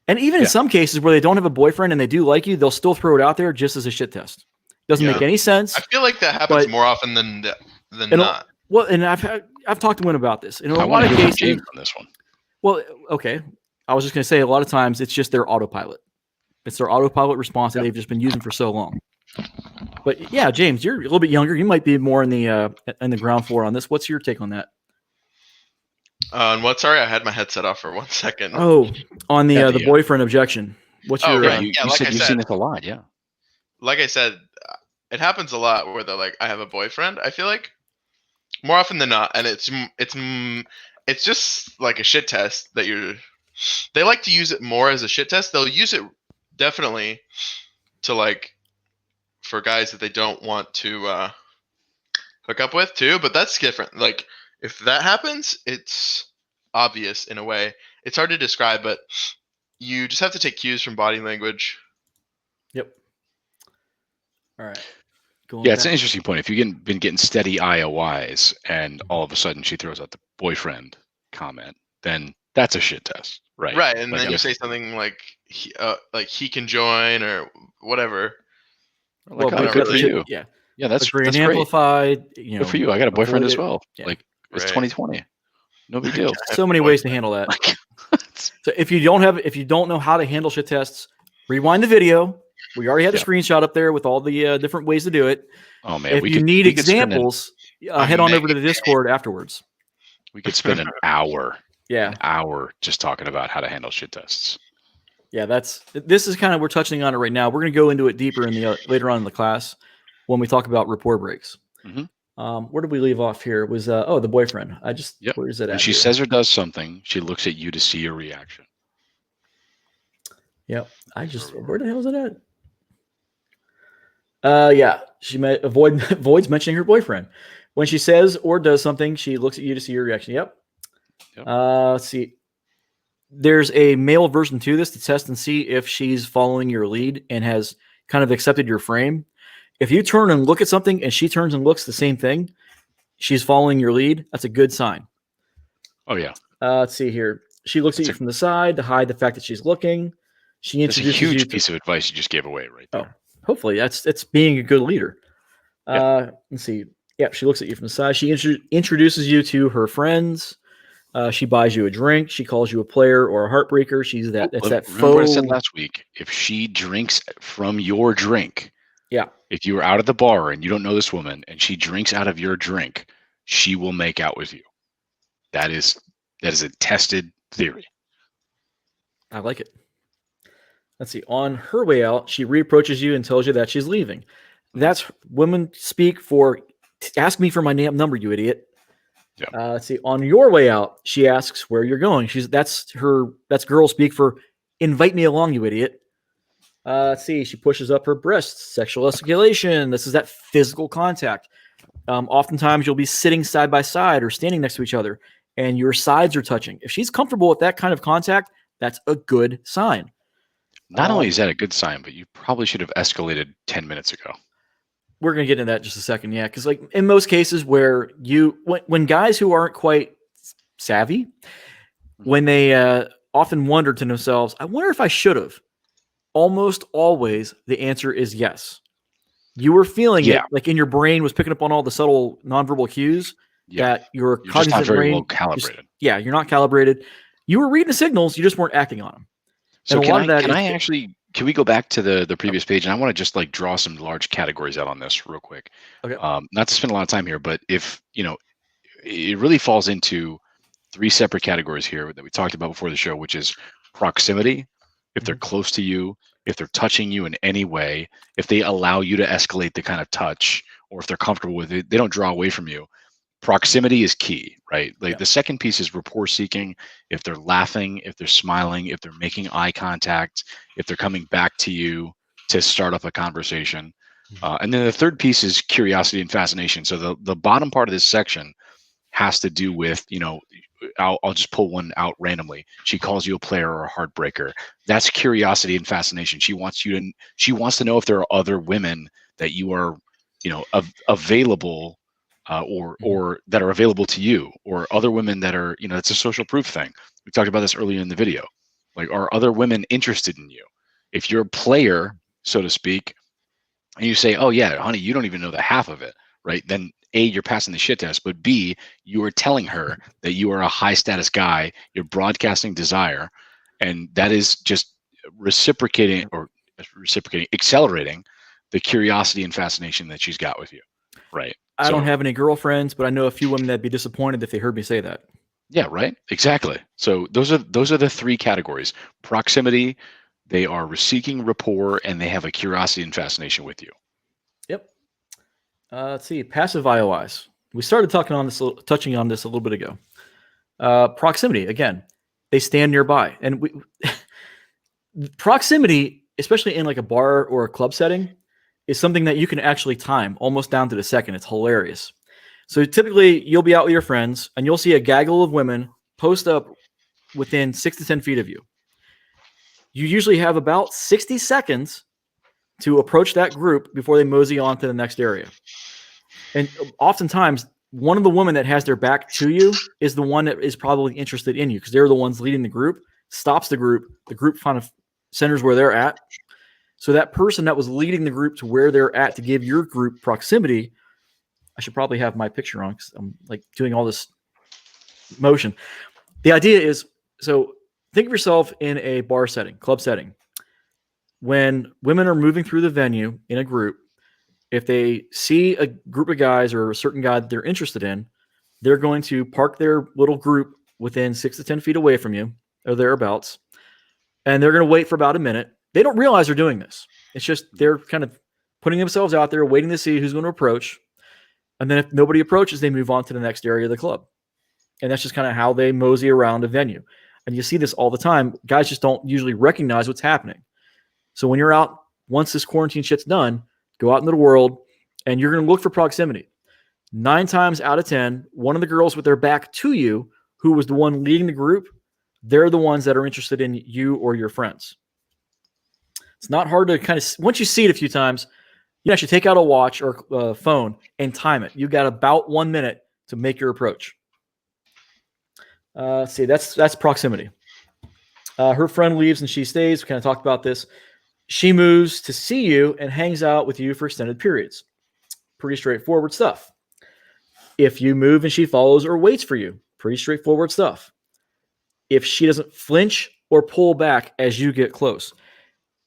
[SPEAKER 1] And even in some cases where they don't have a boyfriend and they do like you, they'll still throw it out there just as a shit test. Doesn't make any sense.
[SPEAKER 3] I feel like that happens more often than not.
[SPEAKER 1] Well, and I've talked to women about this. In a lot of cases,
[SPEAKER 2] James on this one.
[SPEAKER 1] Well, okay. I was just going to say a lot of times it's just their autopilot. It's their autopilot response that they've just been using for so long. But yeah, James, you're a little bit younger. You might be more in the ground floor on this. What's your take on that?
[SPEAKER 3] On what? Sorry, I had my headset off for 1 second.
[SPEAKER 1] Oh, on the boyfriend objection. What's your?
[SPEAKER 2] You said you've seen this a lot, yeah.
[SPEAKER 3] Like I said, it happens a lot where they're like, "I have a boyfriend." I feel like more often than not, and it's just like a shit test that you're. They like to use it more as a shit test. They'll use it definitely to like. For guys that they don't want to hook up with too, but that's different. Like if that happens, it's obvious in a way. It's hard to describe, but you just have to take cues from body language.
[SPEAKER 1] Yep. All right.
[SPEAKER 2] It's an interesting point. If you've been getting steady IOIs and all of a sudden she throws out the boyfriend comment, then that's a shit test, right?
[SPEAKER 3] Right, and then you say something like he can join or whatever.
[SPEAKER 2] Like, good for you.
[SPEAKER 1] Yeah,
[SPEAKER 2] that's
[SPEAKER 1] great.
[SPEAKER 2] Amplified. Good for you. I got a boyfriend as well.
[SPEAKER 1] Yeah.
[SPEAKER 2] Like it's 2020. No big deal.
[SPEAKER 1] So many ways to handle that. So if you don't know how to handle shit tests, rewind the video. We already had a screenshot up there with all the different ways to do it.
[SPEAKER 2] Oh man!
[SPEAKER 1] If you need examples, head on over to the Discord afterwards.
[SPEAKER 2] We could spend an hour.
[SPEAKER 1] Yeah,
[SPEAKER 2] an hour just talking about how to handle shit tests.
[SPEAKER 1] Yeah, this is kind of, we're touching on it right now. We're going to go into it deeper in later on in the class when we talk about rapport breaks. Mm-hmm. Where did we leave off here? It was the boyfriend. Where is it at?
[SPEAKER 2] When she says or does something, she looks at you to see your reaction.
[SPEAKER 1] Yep. Where the hell is it at? She avoids mentioning her boyfriend. When she says or does something, she looks at you to see your reaction. Yep. Let's see. There's a male version to this to test and see if she's following your lead and has kind of accepted your frame. If you turn and look at something and she turns and looks the same thing, she's following your lead. That's a good sign.
[SPEAKER 2] Oh, yeah.
[SPEAKER 1] Let's see here. She looks at
[SPEAKER 2] That's
[SPEAKER 1] you from the side to hide the fact that she's looking. She
[SPEAKER 2] That's a
[SPEAKER 1] introduces you
[SPEAKER 2] huge
[SPEAKER 1] to,
[SPEAKER 2] piece of advice you just gave away right there.
[SPEAKER 1] hopefully that's being a good leader.
[SPEAKER 2] Yeah.
[SPEAKER 1] Let's see. Yeah, she looks at you from the side. She introduces you to her friends. She buys you a drink. She calls you a player or a heartbreaker. She's that. It's that
[SPEAKER 2] Remember what I
[SPEAKER 1] faux.
[SPEAKER 2] said last week? If she drinks from your drink,
[SPEAKER 1] Yeah,
[SPEAKER 2] if you were out at the bar and you don't know this woman and she drinks out of your drink, she will make out with you. That is a tested theory.
[SPEAKER 1] I like it. Let's see. On her way out, she reapproaches you and tells you that she's leaving. That's women speak for ask me for my number, you idiot.
[SPEAKER 2] Yeah.
[SPEAKER 1] Let's see. On your way out, she asks where you're going. That's girl speak for invite me along, you idiot. Let's see. She pushes up her breasts. Sexual escalation. This is that physical contact. Oftentimes, you'll be sitting side by side or standing next to each other, and your sides are touching. If she's comfortable with that kind of contact, that's a good sign.
[SPEAKER 2] Not only is that a good sign, but you probably should have escalated 10 minutes ago.
[SPEAKER 1] We're going to get into that in just a second. Yeah. Cause like in most cases where when guys who aren't quite savvy, when they often wonder to themselves, I wonder if I should have, almost always the answer is yes. You were feeling it, like in your brain was picking up on all the subtle nonverbal cues that your
[SPEAKER 2] you're just not very well calibrated.
[SPEAKER 1] You're not calibrated. You were reading the signals. You just weren't acting on them.
[SPEAKER 2] So can we go back to the previous page? And I want to just like draw some large categories out on this real quick.
[SPEAKER 1] Okay.
[SPEAKER 2] Not to spend a lot of time here, but if, it really falls into 3 separate categories here that we talked about before the show, which is proximity, if they're close to you, if they're touching you in any way, if they allow you to escalate the kind of touch, or if they're comfortable with it, they don't draw away from you. Proximity is key, right? Like the second piece is rapport seeking. If they're laughing, if they're smiling, if they're making eye contact, if they're coming back to you to start up a conversation. And then the third piece is curiosity and fascination. So the bottom part of this section has to do with, I'll just pull one out randomly. She calls you a player or a heartbreaker. That's curiosity and fascination. She wants to know if there are other women that you are, available or that are available to you, or other women that are, it's a social proof thing. We talked about this earlier in the video. Like, are other women interested in you? If you're a player, so to speak, and you say, oh yeah, honey, you don't even know the half of it, right? Then A, you're passing the shit test, but B, you are telling her that you are a high status guy, you're broadcasting desire, and that is just accelerating the curiosity and fascination that she's got with you, right?
[SPEAKER 1] I don't have any girlfriends, but I know a few women that'd be disappointed if they heard me say that.
[SPEAKER 2] Yeah, right. Exactly. So those are the 3 categories. Proximity, they are seeking rapport, and they have a curiosity and fascination with you.
[SPEAKER 1] Yep. Let's see. Passive IOIs. We started touching on this a little bit ago. Proximity, again, they stand nearby, and proximity, especially in like a bar or a club setting, is something that you can actually time almost down to the second. It's hilarious. So typically you'll be out with your friends and you'll see a gaggle of women post up within 6 to 10 feet of you. You usually have about 60 seconds to approach that group before they mosey on to the next area. And oftentimes one of the women that has their back to you is the one that is probably interested in you, because they're the ones leading the group, stops the group kind of centers where they're at. So that person that was leading the group to where they're at to give your group proximity, I should probably have my picture on because I'm like doing all this motion. The idea is, so think of yourself in a bar setting, club setting. When women are moving through the venue in a group, if they see a group of guys or a certain guy that they're interested in, they're going to park their little group within 6 to 10 feet away from you or thereabouts. And they're going to wait for about a minute. They don't realize they're doing this. It's just they're kind of putting themselves out there, waiting to see who's going to approach. And then if nobody approaches, they move on to the next area of the club. And that's just kind of how they mosey around a venue. And you see this all the time. Guys just don't usually recognize what's happening. So when you're out, once this quarantine shit's done, go out into the world and you're going to look for proximity. 9 times out of 10, one of the girls with their back to you, who was the one leading the group, they're the ones that are interested in you or your friends. It's not hard to kind of, once you see it a few times, you actually take out a watch or a phone and time it. You got about 1 minute to make your approach. See, that's proximity. Her friend leaves and she stays. We kind of talked about this. She moves to see you and hangs out with you for extended periods. Pretty straightforward stuff. If you move and she follows or waits for you, pretty straightforward stuff. If she doesn't flinch or pull back as you get close,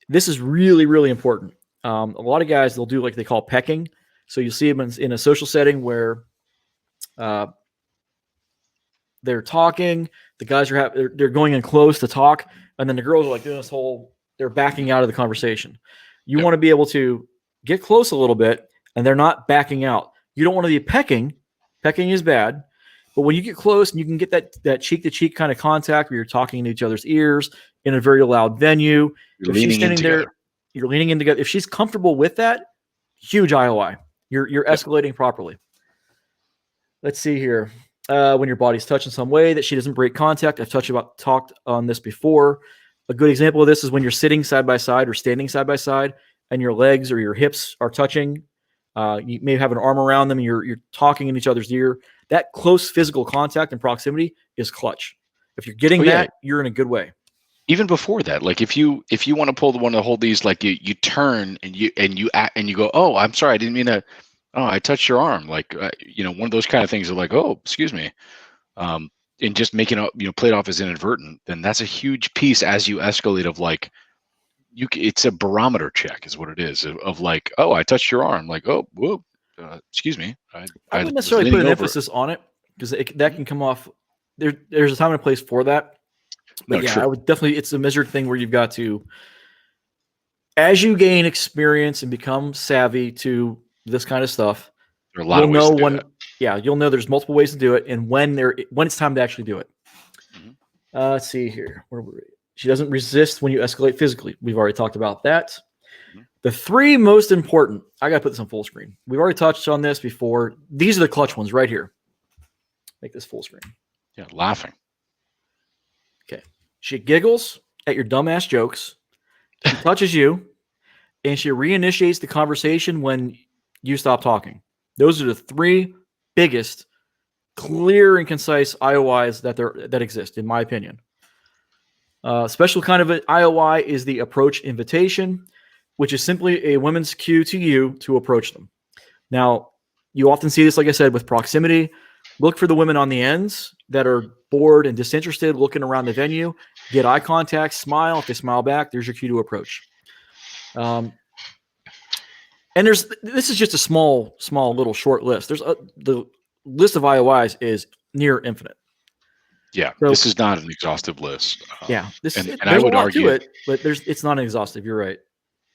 [SPEAKER 1] this is really, really important. A lot of guys, they'll do like they call pecking. So you'll see them in a social setting where they're talking. The guys are they're going in close to talk, and then the girls are like doing this whole. They're backing out of the conversation. You want to be able to get close a little bit, and they're not backing out. You don't want to be pecking. Pecking is bad, but when you get close and you can get that cheek to cheek kind of contact where you're talking into each other's ears in a very loud venue,
[SPEAKER 2] You're leaning in together.
[SPEAKER 1] You're leaning in together. If she's comfortable with that, huge IOI. You're escalating properly. Let's see here. When your body's touched in some way that she doesn't break contact. I've talked on this before. A good example of this is when you're sitting side by side or standing side by side and your legs or your hips are touching. You may have an arm around them and you're talking in each other's ear. That close physical contact and proximity is clutch. If you're getting that, you're in a good way.
[SPEAKER 2] Even before that, like if you want to pull the one to hold these, like you turn and you go, oh, I'm sorry, I didn't mean to. Oh, I touched your arm. Like one of those kind of things are like, oh, excuse me, and just making it play it off as inadvertent. Then that's a huge piece as you escalate of like, it's a barometer check is what it is of like, oh, I touched your arm. Like, oh, whoa, excuse me. I
[SPEAKER 1] wouldn't necessarily put an emphasis on it because that can come off. There's a time and a place for that. But I would definitely, it's a measured thing where you've got to, as you gain experience and become savvy to this kind of stuff,
[SPEAKER 2] there are a lot of ways to do that.
[SPEAKER 1] You'll know there's multiple ways to do it and when it's time to actually do it. Mm-hmm. Let's see here. Where were we? She doesn't resist when you escalate physically. We've already talked about that. Mm-hmm. The three most important, I got to put this on full screen. We've already touched on this before. These are the clutch ones right here. Make this full screen.
[SPEAKER 2] Yeah, laughing.
[SPEAKER 1] Okay. She giggles at your dumbass jokes. She touches you, and she reinitiates the conversation when you stop talking. Those are the three biggest, clear and concise IOIs that exist, in my opinion. Special kind of an IOI is the approach invitation, which is simply a woman's cue to you to approach them. Now, you often see this, like I said, with proximity. Look for the women on the ends that are bored and disinterested, looking around the venue. Get eye contact, smile. If they smile back, there's your cue to approach. And this is just a small little short list. The list of IOIs is near infinite.
[SPEAKER 2] Yeah, so, this is not an exhaustive list.
[SPEAKER 1] And I would argue it, but it's not exhaustive. You're right.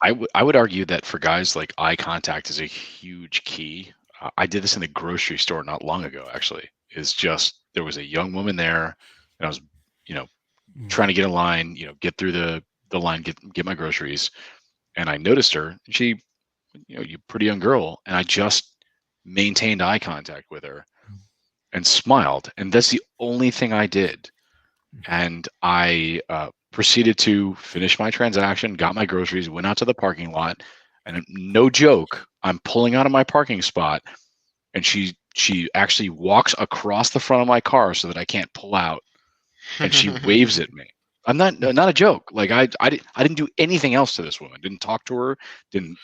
[SPEAKER 2] I would argue that for guys, like eye contact is a huge key. I did this in the grocery store not long ago. Actually, is just there was a young woman there, and I was, trying to get in line, get through the line, get my groceries, and I noticed her. She, you pretty young girl, and I just maintained eye contact with her and smiled, and that's the only thing I did. And I proceeded to finish my transaction, got my groceries, went out to the parking lot, and no joke, I'm pulling out of my parking spot, and she actually walks across the front of my car so that I can't pull out, and she waves at me. I'm not a joke. Like I didn't do anything else to this woman. Didn't talk to her. Didn't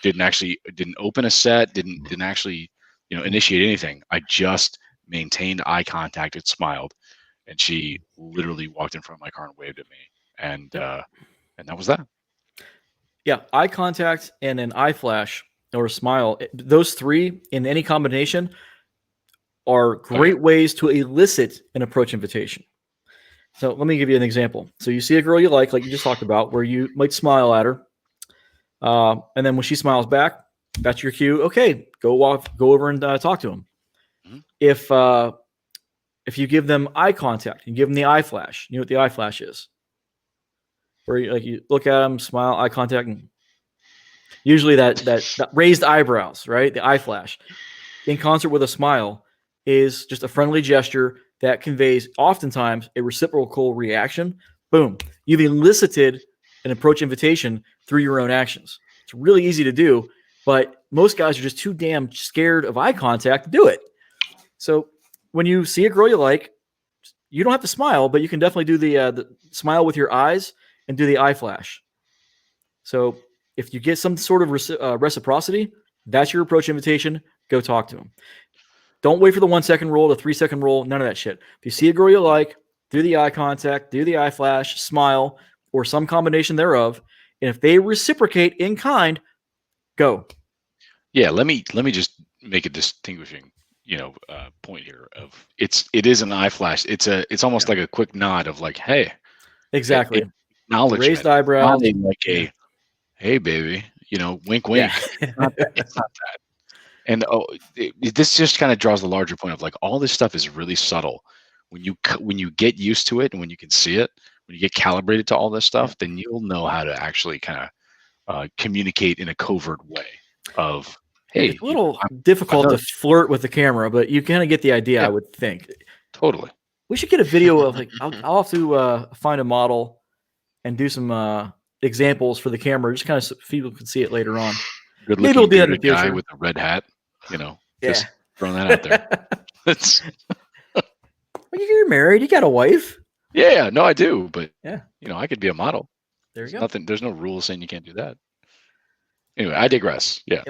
[SPEAKER 2] open a set. Didn't actually initiate anything. I just maintained eye contact and smiled, and she literally walked in front of my car and waved at me, and that was that.
[SPEAKER 1] Yeah, eye contact and an eye flash or a smile, those three in any combination are great ways to elicit an approach invitation. So let me give you an example. So you see a girl you like you just talked about, where you might smile at her. And then when she smiles back, that's your cue. Okay, go over and talk to him. Mm-hmm. If you give them eye contact, you give them the eye flash. You know what the eye flash is? Where you look at them, smile, eye contact, and usually that raised eyebrows, right? The eye flash, in concert with a smile, is just a friendly gesture that conveys oftentimes a reciprocal reaction. Boom, you've elicited an approach invitation through your own actions. It's really easy to do, but most guys are just too damn scared of eye contact to do it. So when you see a girl you like, you don't have to smile, but you can definitely do the smile with your eyes and do the eye flash. So if you get some sort of reciprocity, that's your approach invitation. Go talk to them. Don't wait for the 1 second roll, the 3 second roll, none of that shit. If you see a girl you like, do the eye contact, do the eye flash, smile, or some combination thereof. And if they reciprocate in kind, go.
[SPEAKER 2] Yeah, let me just make a distinguishing, point here of it is an eye flash. It's almost like a quick nod of like, hey,
[SPEAKER 1] exactly.
[SPEAKER 2] Acknowledgement,
[SPEAKER 1] Raised eyebrows,
[SPEAKER 2] like a hey baby, wink wink.
[SPEAKER 1] Yeah.
[SPEAKER 2] It's not that. And this just kind of draws the larger point of like all this stuff is really subtle. When you get used to it and when you can see it, when you get calibrated to all this stuff, then you'll know how to actually kind of communicate in a covert way of, hey,
[SPEAKER 1] it's a little difficult to flirt with the camera, but you kind of get the idea, I would think.
[SPEAKER 2] Totally.
[SPEAKER 1] We should get a video of like, I'll have to find a model and do some examples for the camera, just kind of so people can see it later on.
[SPEAKER 2] Good
[SPEAKER 1] Maybe we'll
[SPEAKER 2] looking
[SPEAKER 1] do that in the
[SPEAKER 2] guy
[SPEAKER 1] future.
[SPEAKER 2] with a red hat, just throwing that out there.
[SPEAKER 1] Well, you're married, you got a wife.
[SPEAKER 2] Yeah, no, I do, but
[SPEAKER 1] yeah,
[SPEAKER 2] I could be a model.
[SPEAKER 1] There you go.
[SPEAKER 2] There's no rule saying you can't do that. Anyway, I digress. Yeah.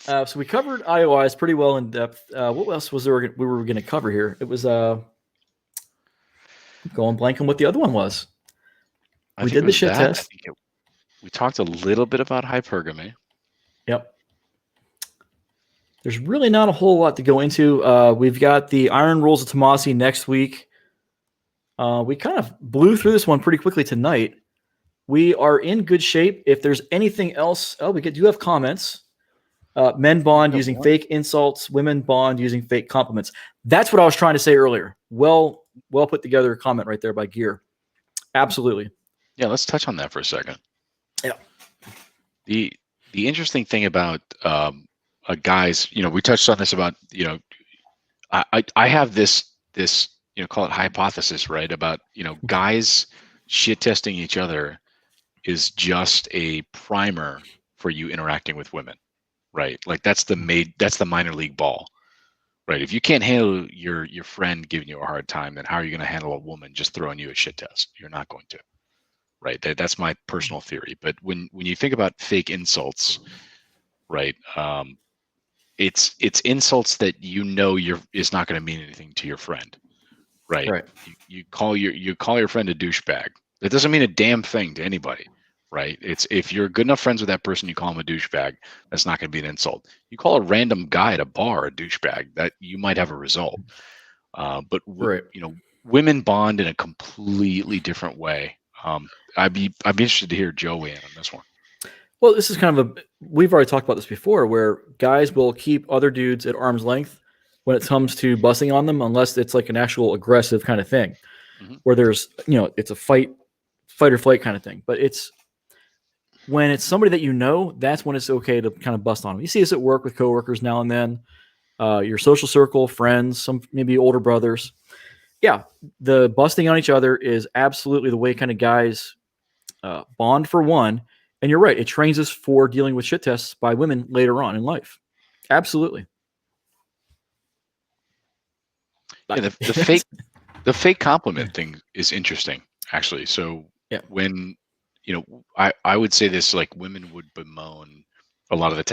[SPEAKER 1] Yep. So we covered IOIs pretty well in depth. What else was there we were going to cover here? It was going blank on what the other one was. We did the shit test.
[SPEAKER 2] We talked a little bit about hypergamy.
[SPEAKER 1] Yep. There's really not a whole lot to go into. We've got the Iron Rules of Tomasi next week. We kind of blew through this one pretty quickly tonight. We are in good shape. If there's anything else, we do have comments. Men bond using fake insults. Women bond using fake compliments. That's what I was trying to say earlier. Well put together comment right there by Gear. Absolutely.
[SPEAKER 2] Yeah, let's touch on that for a second.
[SPEAKER 1] Yeah.
[SPEAKER 2] The interesting thing about guys, we touched on this about, I have this call it hypothesis, right? About, guys shit testing each other is just a primer for you interacting with women, right? Like that's the minor league ball, right? If you can't handle your friend giving you a hard time, then how are you going to handle a woman just throwing you a shit test? You're not going to, right? That's my personal theory. But when you think about fake insults, right? It's insults that is not going to mean anything to your friend, right?
[SPEAKER 1] Right.
[SPEAKER 2] You call your friend a douchebag. That doesn't mean a damn thing to anybody, right? It's if you're good enough friends with that person, you call him a douchebag. That's not going to be an insult. You call a random guy at a bar a douchebag, that you might have a result. But
[SPEAKER 1] right.
[SPEAKER 2] Women bond in a completely different way. I'd be interested to hear Joe weigh in on this one.
[SPEAKER 1] Well, this is kind of we've already talked about this before, where guys will keep other dudes at arm's length when it comes to busting on them, unless it's like an actual aggressive kind of thing, where there's, it's a fight or flight kind of thing. But it's when it's somebody that that's when it's okay to kind of bust on them. You see this at work with coworkers now and then, your social circle, friends, some maybe older brothers. Yeah, the busting on each other is absolutely the way kind of guys bond for one. And you're right. It trains us for dealing with shit tests by women later on in life. Absolutely.
[SPEAKER 2] Yeah, the fake compliment thing is interesting, actually. So when, I would say this, like women would bemoan a lot of the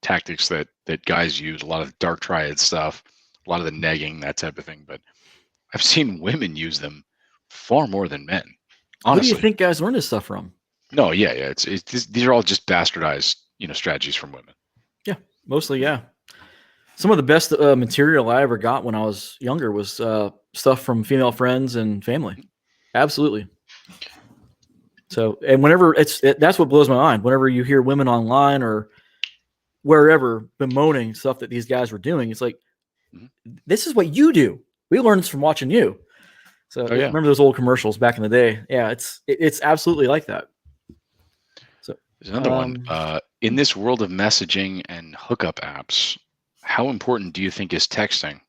[SPEAKER 2] tactics that guys use, a lot of the dark triad stuff, a lot of the negging, that type of thing. But I've seen women use them far more than men. Honestly.
[SPEAKER 1] Who do you think guys learn this stuff from?
[SPEAKER 2] No, yeah. These are all just bastardized, strategies from women.
[SPEAKER 1] Yeah, mostly, yeah. Some of the best material I ever got when I was younger was stuff from female friends and family. Absolutely. So, and whenever that's what blows my mind. Whenever you hear women online or wherever bemoaning stuff that these guys were doing, it's like, this is what you do. We learned this from watching you. So remember those old commercials back in the day? Yeah, it's absolutely like that. So
[SPEAKER 2] there's another one. In this world of messaging and hookup apps, how important do you think is texting?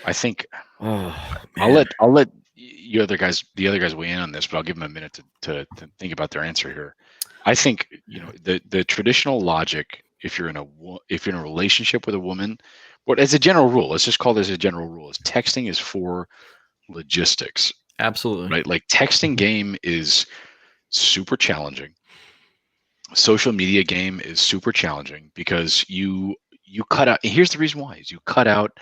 [SPEAKER 2] I think I'll let the other guys weigh in on this, but I'll give them a minute to think about their answer here. I think the traditional logic, if you're in a relationship with a woman, but as a general rule, let's just call this a general rule, is texting is for logistics.
[SPEAKER 1] Absolutely.
[SPEAKER 2] Right? Like texting game is super challenging. Social media game is super challenging because you cut out. And here's the reason why: is you cut out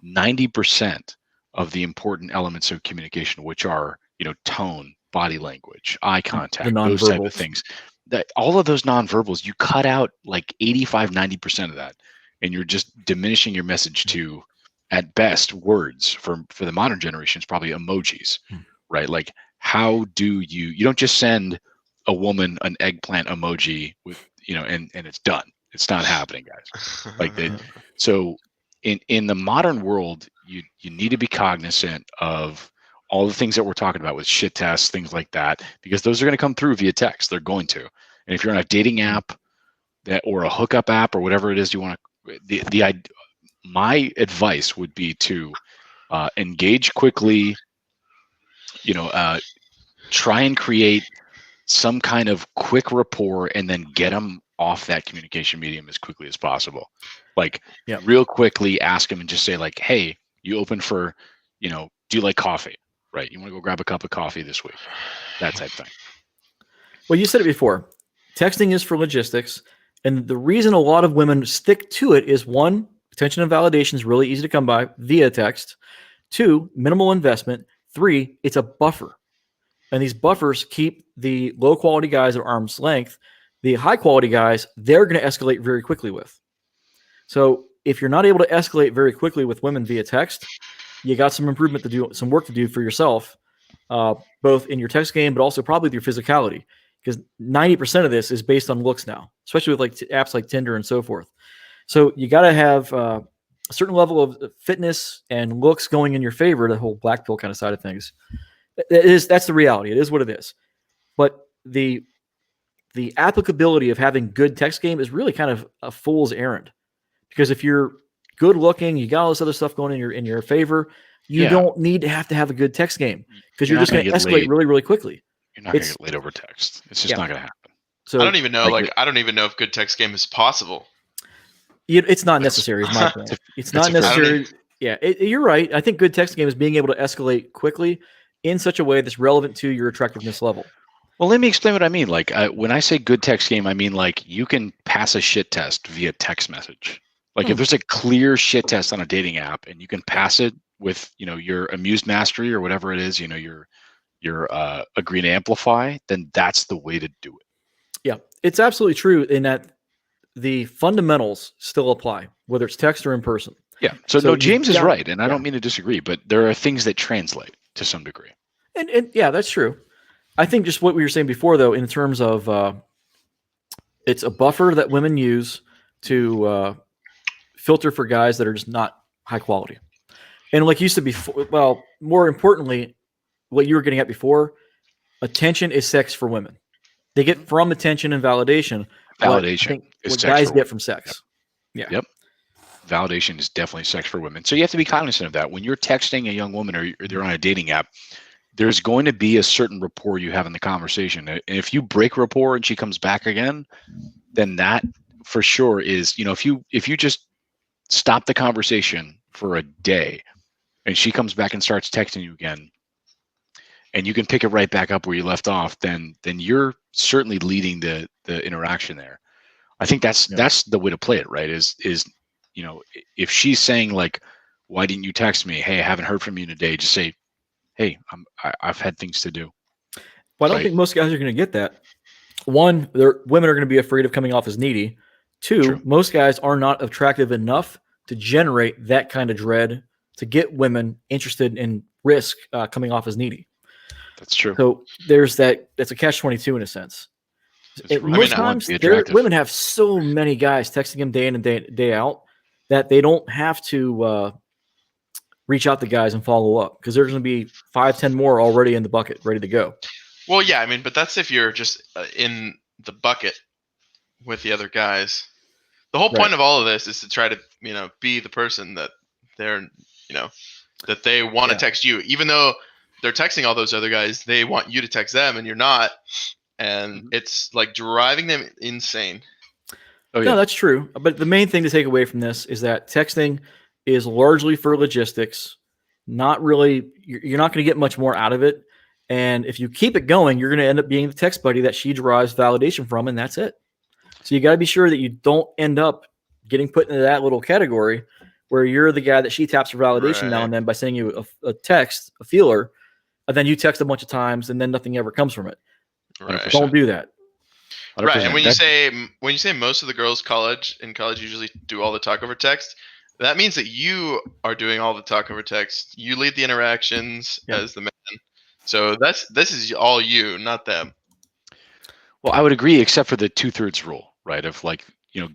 [SPEAKER 2] 90% of the important elements of communication, which are tone, body language, eye contact, those type of things. That all of those nonverbals, you cut out like 85-90% of that, and you're just diminishing your message to, at best, words. For the modern generation, it's probably emojis, right? Like, how do you don't just send a woman an eggplant emoji with and it's done. It's not happening, guys. Like that. So in the modern world, you need to be cognizant of all the things that we're talking about with shit tests, things like that, because those are going to come through via text. They're going to. And if you're on a dating app or a hookup app or whatever it is you want to, my advice would be to engage quickly, try and create some kind of quick rapport, and then get them off that communication medium as quickly as possible. Like real quickly ask them and just say like, hey, you open for, do you like coffee? Right. You want to go grab a cup of coffee this week? That type thing.
[SPEAKER 1] Well, you said it before. Texting is for logistics. And the reason a lot of women stick to it is, one, attention and validation is really easy to come by via text. 2, minimal investment. 3, it's a buffer. And these buffers keep the low quality guys at arm's length. The high quality guys, they're going to escalate very quickly with. So if you're not able to escalate very quickly with women via text, you got some improvement to do, some work to do for yourself, both in your text game, but also probably with your physicality, because 90% of this is based on looks now, especially with like apps like Tinder and so forth. So you got to have a certain level of fitness and looks going in your favor, the whole black pill kind of side of things. That's the reality. It is what it is. But the applicability of having good text game is really kind of a fool's errand, because if you're good looking, you got all this other stuff going in your favor, you don't need to have a good text game, because you're just going to escalate really, really quickly.
[SPEAKER 2] You're not going to get laid over text. It's just not going to happen.
[SPEAKER 3] So I don't even know. I don't even know if good text game is possible.
[SPEAKER 1] It's not necessary. Is my point. It's not necessary. You're right. I think good text game is being able to escalate quickly in such a way that's relevant to your attractiveness level.
[SPEAKER 2] Well, let me explain what I mean. Like when I say good text game, I mean like you can pass a shit test via text message. Like if there's a clear shit test on a dating app and you can pass it with your amused mastery or whatever it is, your agree to amplify, then that's the way to do it.
[SPEAKER 1] Yeah, it's absolutely true in that the fundamentals still apply, whether it's text or in person.
[SPEAKER 2] Yeah. So no, James is right, and I don't mean to disagree, but there are things that translate to some degree.
[SPEAKER 1] And yeah, that's true. I think just what we were saying before, though, in terms of it's a buffer that women use to filter for guys that are just not high quality. And like you said before, well, more importantly, what you were getting at before, attention is sex for women. They get from attention and validation.
[SPEAKER 2] Validation is
[SPEAKER 1] what
[SPEAKER 2] sex
[SPEAKER 1] guys
[SPEAKER 2] for
[SPEAKER 1] get
[SPEAKER 2] women.
[SPEAKER 1] From sex.
[SPEAKER 2] Yeah. Yep. Validation is definitely sex for women. So you have to be cognizant of that. When you're texting a young woman or they're on a dating app, there's going to be a certain rapport you have in the conversation. And if you break rapport and she comes back again, then that for sure is, if you just stop the conversation for a day and she comes back and starts texting you again, and you can pick it right back up where you left off, then you're certainly leading the interaction there. I think that's the way to play it, right? Is if she's saying like, why didn't you text me? Hey, I haven't heard from you in a day. Just say, hey, I've had things to do.
[SPEAKER 1] Well, I don't think most guys are going to get that. One, women are going to be afraid of coming off as needy. 2, most guys are not attractive enough to generate that kind of dread to get women interested in risk coming off as needy.
[SPEAKER 2] That's true.
[SPEAKER 1] So there's that. That's a catch-22 in a sense. Most times, women have so many guys texting them day in and day out that they don't have to reach out to guys and follow up, because there's going to be 5-10 more already in the bucket ready to go.
[SPEAKER 3] Well, yeah, I mean, but that's if you're just in the bucket with the other guys. The whole point of all of this is to try to, be the person that they're, that they want to text you, even though they're texting all those other guys. They want you to text them, and you're not, and it's like driving them insane.
[SPEAKER 1] Oh, yeah. No, that's true. But the main thing to take away from this is that texting is largely for logistics. Not really, you're not going to get much more out of it. And if you keep it going, you're going to end up being the text buddy that she derives validation from, and that's it. So you got to be sure that you don't end up getting put into that little category where you're the guy that she taps for validation now and then by sending you a text, a feeler, and then you text a bunch of times and then nothing ever comes from it.
[SPEAKER 3] Right.
[SPEAKER 1] Don't do that.
[SPEAKER 2] 100%.
[SPEAKER 3] Right. And when you say most of the girls in college usually do all the talk over text, that means that you are doing all the talk over text. You lead the interactions as the man. So this is all you, not them.
[SPEAKER 2] Well, I would agree, except for the 2/3 rule, right? Of like,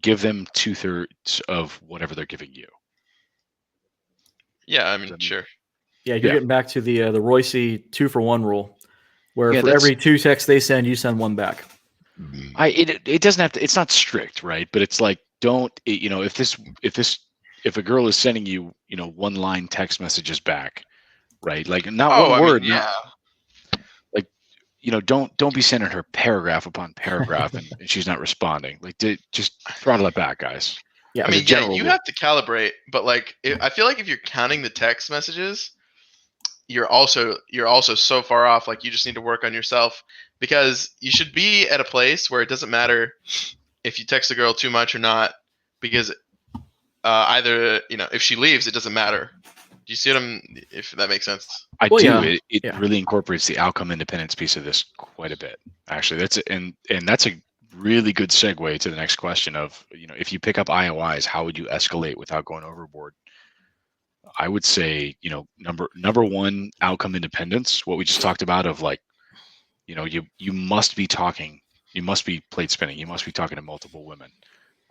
[SPEAKER 2] give them 2/3 of whatever they're giving you.
[SPEAKER 3] Yeah, I mean, sure.
[SPEAKER 1] Yeah, you're getting back to the Royce 2-for-1 rule, where for
[SPEAKER 2] that's-
[SPEAKER 1] every 2 texts they send, you send 1 back.
[SPEAKER 2] It doesn't have to. It's not strict, right? But it's like, if a girl is sending you 1-line text messages back, right? Like not one word. Don't be sending her paragraph upon paragraph and she's not responding. Like, just throttle it back, guys.
[SPEAKER 1] Yeah,
[SPEAKER 3] I mean, you have to calibrate, but like, I feel like if you're counting the text messages, you're also so far off. Like, you just need to work on yourself, because you should be at a place where it doesn't matter if you text a girl too much or not, because either if she leaves, it doesn't matter. Do you see if that makes sense?
[SPEAKER 2] I do. Yeah. It really incorporates the outcome independence piece of this quite a bit. Actually, that's a really good segue to the next question of, if you pick up IOIs, how would you escalate without going overboard? I would say, number one, outcome independence. What we just talked about of like, you must be talking, you must be plate spinning, you must be talking to multiple women,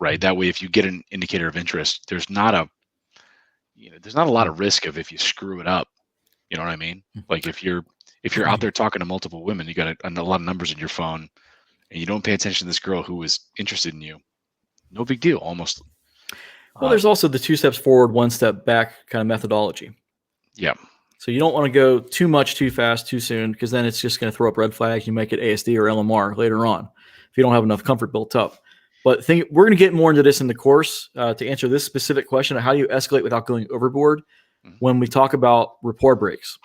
[SPEAKER 2] right? That way, if you get an indicator of interest, there's not a lot of risk of if you screw it up. You know what I mean? Like if you're out there talking to multiple women, you got a lot of numbers in your phone, and you don't pay attention to this girl who is interested in you, no big deal, almost.
[SPEAKER 1] Well, there's also the 2 steps forward, 1 step back kind of methodology.
[SPEAKER 2] Yeah.
[SPEAKER 1] So you don't want to go too much, too fast, too soon, because then it's just going to throw up red flags. You might get ASD or LMR later on if you don't have enough comfort built up. But we're going to get more into this in the course to answer this specific question of how do you escalate without going overboard when we talk about rapport breaks.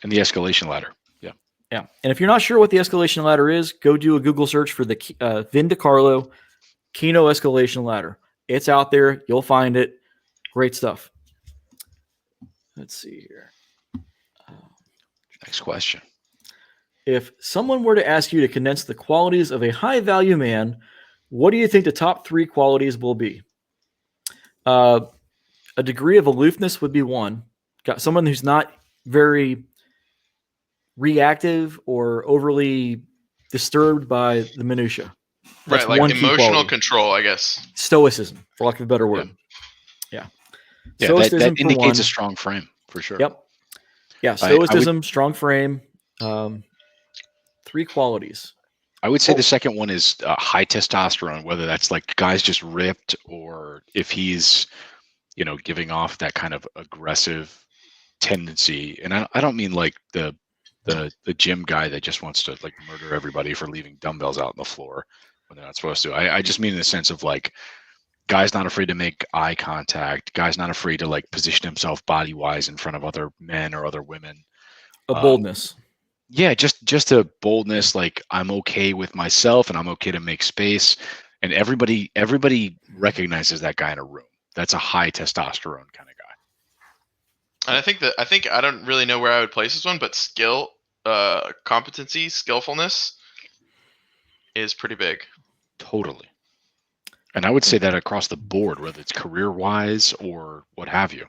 [SPEAKER 2] And the escalation ladder. Yeah.
[SPEAKER 1] Yeah. And if you're not sure what the escalation ladder is, go do a Google search for the Vin DiCarlo Kino escalation ladder. It's out there. You'll find it. Great stuff. Let's see here.
[SPEAKER 2] Next question.
[SPEAKER 1] If someone were to ask you to condense the qualities of a high-value man, what do you think the top 3 qualities will be? A degree of aloofness would be one. Got someone who's not very reactive or overly disturbed by the minutia. That's
[SPEAKER 3] right, like emotional control, I guess.
[SPEAKER 1] Stoicism, for lack of a better word.
[SPEAKER 2] Yeah, that indicates a strong frame, for sure.
[SPEAKER 1] Yep. Yeah, stoicism, strong frame, 3 qualities.
[SPEAKER 2] I would say the second one is high testosterone, whether that's like guys just ripped or if he's, giving off that kind of aggressive tendency. And I don't mean like the gym guy that just wants to like murder everybody for leaving dumbbells out on the floor when they're not supposed to. I just mean in the sense of like, guy's not afraid to make eye contact. Guy's not afraid to like position himself body wise in front of other men or other women.
[SPEAKER 1] A boldness.
[SPEAKER 2] Yeah, just a boldness. Like I'm okay with myself and I'm okay to make space. And everybody recognizes that guy in a room. That's a high testosterone kind of guy.
[SPEAKER 3] And I think I don't really know where I would place this one, but skill, competency, skillfulness is pretty big.
[SPEAKER 2] Totally. And I would say that across the board, whether it's career-wise or what have you.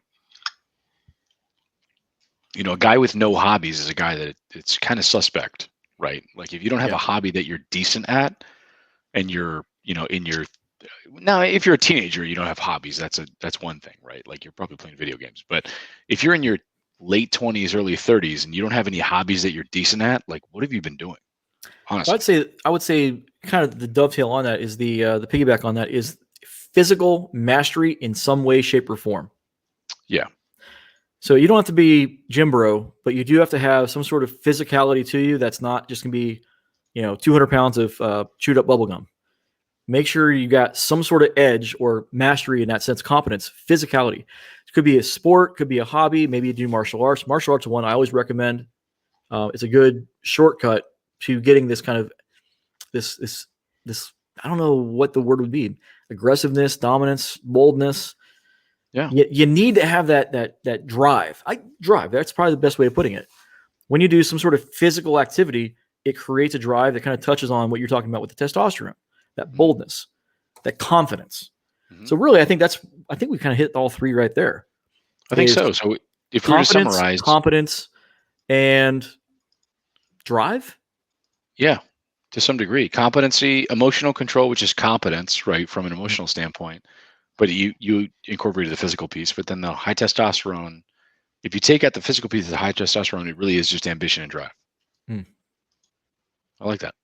[SPEAKER 2] A guy with no hobbies is a guy that it's kind of suspect, right? Like if you don't have a hobby that you're decent at and you're, now if you're a teenager, you don't have hobbies. That's one thing, right? Like you're probably playing video games. But if you're in your late 20s, early 30s, and you don't have any hobbies that you're decent at, like what have you been doing? Honestly.
[SPEAKER 1] I would say kind of the dovetail on that is the piggyback on that is physical mastery in some way, shape, or form.
[SPEAKER 2] Yeah.
[SPEAKER 1] So you don't have to be gym bro, but you do have to have some sort of physicality to you that's not just going to be, 200 pounds of chewed up bubble gum. Make sure you got some sort of edge or mastery in that sense, competence, physicality. It could be a sport, could be a hobby. Maybe you do martial arts. Martial arts is one I always recommend It's a good shortcut to getting this kind of this I don't know what the word would be: aggressiveness, dominance, boldness.
[SPEAKER 2] Yeah.
[SPEAKER 1] You need to have that drive. Drive. That's probably the best way of putting it. When you do some sort of physical activity, it creates a drive that kind of touches on what you're talking about with the testosterone, that boldness, that confidence. So really, I think we kind of hit all three right there.
[SPEAKER 2] I think so. So if we were to summarize,
[SPEAKER 1] competence, and drive.
[SPEAKER 2] Yeah, to some degree, competency, emotional control, which is competence, right, from an emotional standpoint. But you incorporated the physical piece, but then the high testosterone. If you take out the physical piece of the high testosterone, it really is just ambition and drive. I like that.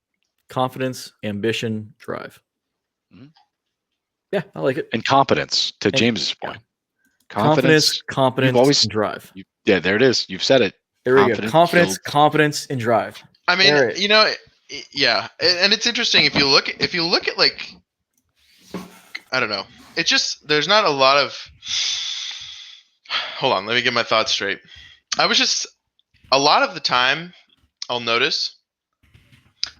[SPEAKER 1] Confidence, ambition, drive. Yeah, I like it.
[SPEAKER 2] And competence, to James's point.
[SPEAKER 1] Confidence, competence, and drive.
[SPEAKER 2] Yeah, there it is. You've said it.
[SPEAKER 1] There we go. Confidence, competence, and drive.
[SPEAKER 3] I mean, yeah, and it's interesting if you look at like, I don't know. It's just there's not a lot of. Hold on, let me get my thoughts straight. A lot of the time, I'll notice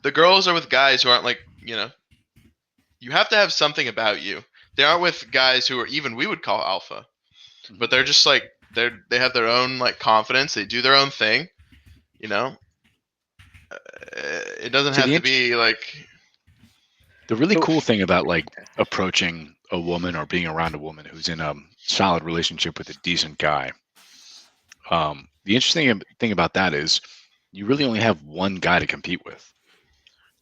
[SPEAKER 3] the girls are with guys who aren't like, you have to have something about you. They aren't with guys who are even we would call alpha, but they're just like they have their own like confidence. They do their own thing, It doesn't have to be like.
[SPEAKER 2] The really cool thing about like approaching a woman or being around a woman who's in a solid relationship with a decent guy. The interesting thing about that is you really only have one guy to compete with.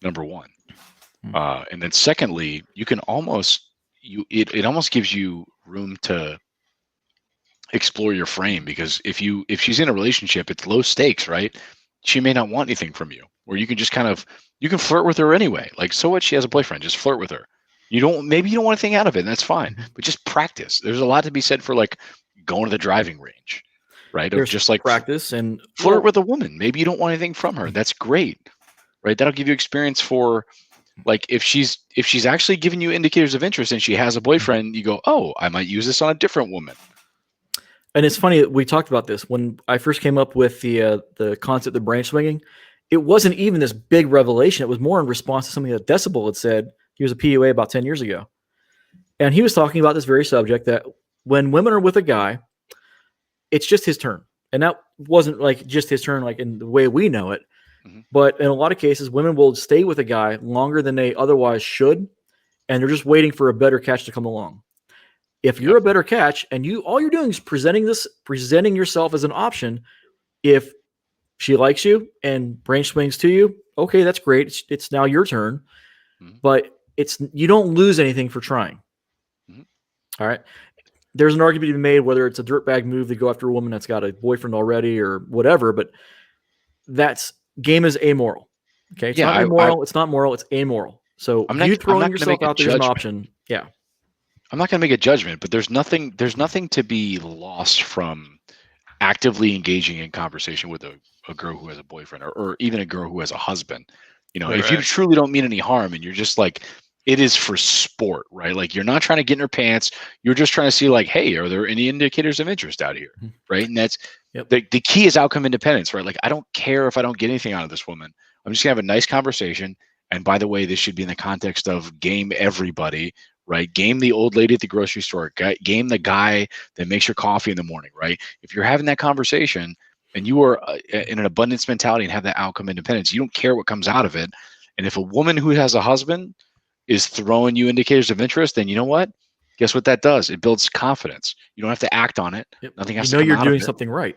[SPEAKER 2] Number one. And then secondly, you can it almost gives you room to explore your frame, because if she's in a relationship, it's low stakes, right? She may not want anything from you, or you can just you can flirt with her anyway. Like, so what? She has a boyfriend, just flirt with her. Maybe you don't want anything out of it, and that's fine, but just practice. There's a lot to be said for like going to the driving range, right?
[SPEAKER 1] There's
[SPEAKER 2] just like
[SPEAKER 1] practice and
[SPEAKER 2] flirt with a woman. Maybe you don't want anything from her. That's great, right? That'll give you experience for like if she's actually giving you indicators of interest and she has a boyfriend, you go, oh, I might use this on a different woman.
[SPEAKER 1] And it's funny, we talked about this when I first came up with the concept of branch swinging. It wasn't even this big revelation. It was more in response to something that Decibel had said. He was a PUA about 10 years ago. And he was talking about this very subject, that when women are with a guy, it's just his turn. And that wasn't like just his turn, like in the way we know it. But in a lot of cases, women will stay with a guy longer than they otherwise should. And they're just waiting for a better catch to come along. If you're a better catch and all you're doing is presenting yourself as an option, if she likes you and branch swings to you, okay, that's great. It's now your turn, but you don't lose anything for trying. All right. There's an argument to be made whether it's a dirtbag move to go after a woman that's got a boyfriend already or whatever, but game is amoral. Okay. It's not immoral. It's not moral. It's amoral. So you throwing yourself out there as an option. Yeah.
[SPEAKER 2] I'm not going to make a judgment, but there's nothing to be lost from actively engaging in conversation with a girl who has a boyfriend or even a girl who has a husband. If you truly don't mean any harm and you're just like, it is for sport, right? Like, you're not trying to get in her pants. You're just trying to see like, hey, are there any indicators of interest out here? Right. And that's the key is outcome independence, right? Like, I don't care if I don't get anything out of this woman. I'm just gonna have a nice conversation. And by the way, this should be in the context of game everybody, right? Game the old lady at the grocery store, game the guy that makes your coffee in the morning, right? If you're having that conversation and you are in an abundance mentality and have that outcome independence, you don't care what comes out of it. And if a woman who has a husband is throwing you indicators of interest, then you know what? Guess what that does? It builds confidence. You don't have to act on it. Nothing has to come out of it.
[SPEAKER 1] You're doing something right.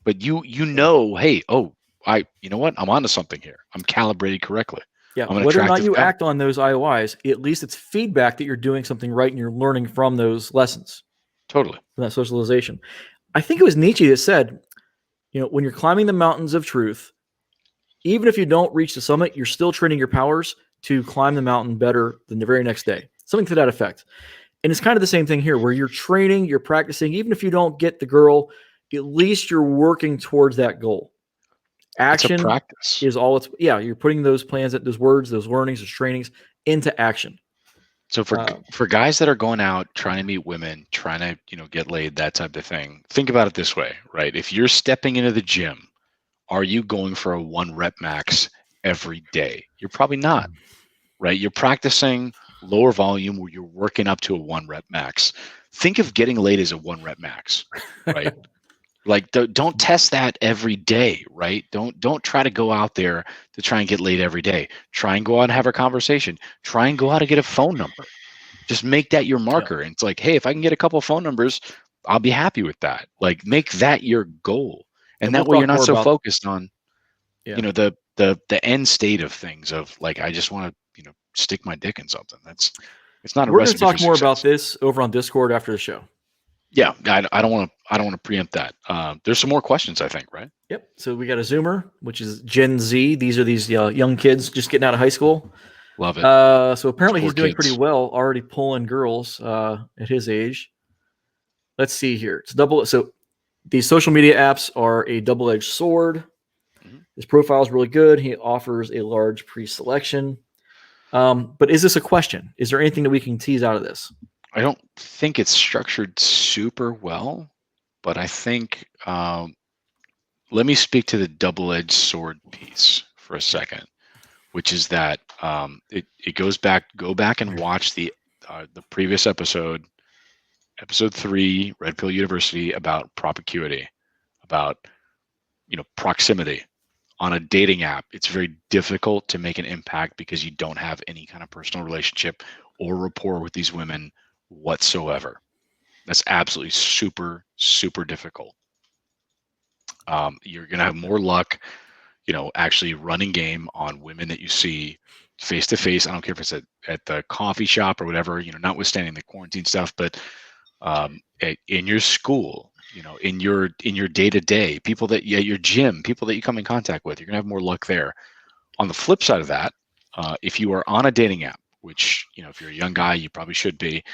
[SPEAKER 2] But hey, you know what? I'm onto something here. I'm calibrated correctly.
[SPEAKER 1] Yeah, whether or not you act on those IOIs, at least it's feedback that you're doing something right and you're learning from those lessons.
[SPEAKER 2] Totally.
[SPEAKER 1] From that socialization. I think it was Nietzsche that said, when you're climbing the mountains of truth, even if you don't reach the summit, you're still training your powers to climb the mountain better than the very next day. Something to that effect. And it's kind of the same thing here, where you're training, you're practicing. Even if you don't get the girl, at least you're working towards that goal. Action
[SPEAKER 2] practice
[SPEAKER 1] is all you're putting those plans, those words, those learnings, those trainings into action.
[SPEAKER 2] So for guys that are going out trying to meet women, trying to get laid, that type of thing, think about it this way, right? If you're stepping into the gym are you going for a 1 rep max every day? You're probably not, right? You're practicing lower volume where you're working up to a 1 rep max. Think of getting laid as a 1 rep max, right? Like don't test that every day, right? Don't try to go out there to try and get laid every day. Try and go out and have a conversation. Try and go out and get a phone number. Just make that your marker. And it's like, hey, if I can get a couple of phone numbers, I'll be happy with that. Like make that your goal. And that
[SPEAKER 1] we'll
[SPEAKER 2] way you're
[SPEAKER 1] talk
[SPEAKER 2] not
[SPEAKER 1] more
[SPEAKER 2] so
[SPEAKER 1] about-
[SPEAKER 2] focused on, the end state of things of like, I just want to, stick my dick in something. It's not a
[SPEAKER 1] We're going to
[SPEAKER 2] recipe for
[SPEAKER 1] talk more about
[SPEAKER 2] success.
[SPEAKER 1] this over on Discord after the show.
[SPEAKER 2] Yeah, I don't want to preempt that. There's some more questions, I think, right?
[SPEAKER 1] Yep. So we got a Zoomer, which is Gen Z. These are these young kids just getting out of high school.
[SPEAKER 2] Love it.
[SPEAKER 1] So apparently
[SPEAKER 2] Poor
[SPEAKER 1] he's doing
[SPEAKER 2] kids.
[SPEAKER 1] pretty well, already pulling girls at his age. Let's see here. It's double. So these social media apps are a double-edged sword.
[SPEAKER 2] Mhm.
[SPEAKER 1] His profile is really good. He offers a large pre-selection. But is this a question? Is there anything that we can tease out of this?
[SPEAKER 2] I don't think it's structured super well, but I think let me speak to the double-edged sword piece for a second, which is that it goes back. Go back and watch the previous episode 3, Red Pill University, about propicuity, about proximity. On a dating app, it's very difficult to make an impact because you don't have any kind of personal relationship or rapport with these women whatsoever. That's absolutely super, super difficult. You're going to have more luck, actually running game on women that you see face to face. I don't care if it's at the coffee shop or whatever, notwithstanding the quarantine stuff, but in your school, in your day to day, people that your gym, people that you come in contact with, you're gonna have more luck there. On the flip side of that, if you are on a dating app, which if you're a young guy, you probably should be,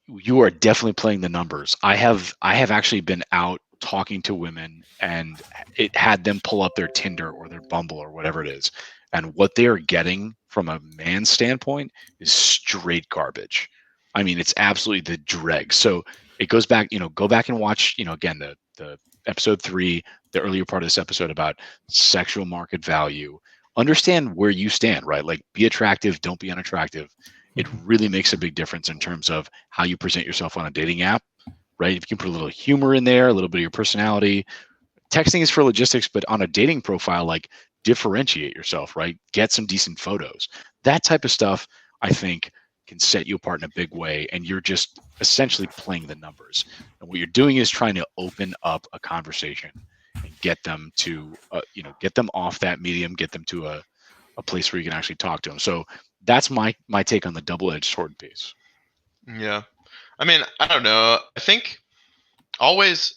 [SPEAKER 2] you are definitely playing the numbers. I have actually been out talking to women, and it had them pull up their Tinder or their Bumble or whatever it is, and what they are getting from a man's standpoint is straight garbage. I mean, it's absolutely the dregs. So it goes back, go back and watch, again, the episode 3, the earlier part of this episode about sexual market value. Understand where you stand, right? Like, be attractive, don't be unattractive. It really makes a big difference in terms of how you present yourself on a dating app, right? If you can put a little humor in there, a little bit of your personality. Texting is for logistics, but on a dating profile, like, differentiate yourself, right? Get some decent photos. That type of stuff, I think, can set you apart in a big way, and you're just essentially playing the numbers. And what you're doing is trying to open up a conversation and get them to, get them off that medium, get them to a place where you can actually talk to them. So that's my take on the double-edged sword piece.
[SPEAKER 3] Yeah. I mean, I don't know. I think always,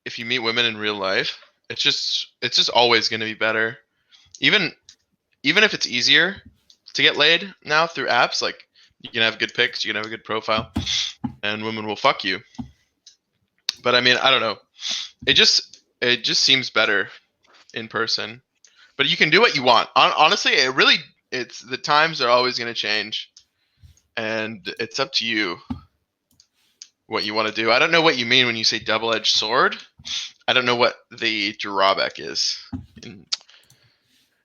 [SPEAKER 3] if you meet women in real life, it's just always going to be better. Even if it's easier to get laid now through apps, like, you can have good pics, you can have a good profile, and women will fuck you. But I mean, I don't know. It just seems better in person. But you can do what you want. Honestly, it's the times are always going to change, and it's up to you what you want to do. I don't know what you mean when you say double-edged sword. I don't know what the drawback is.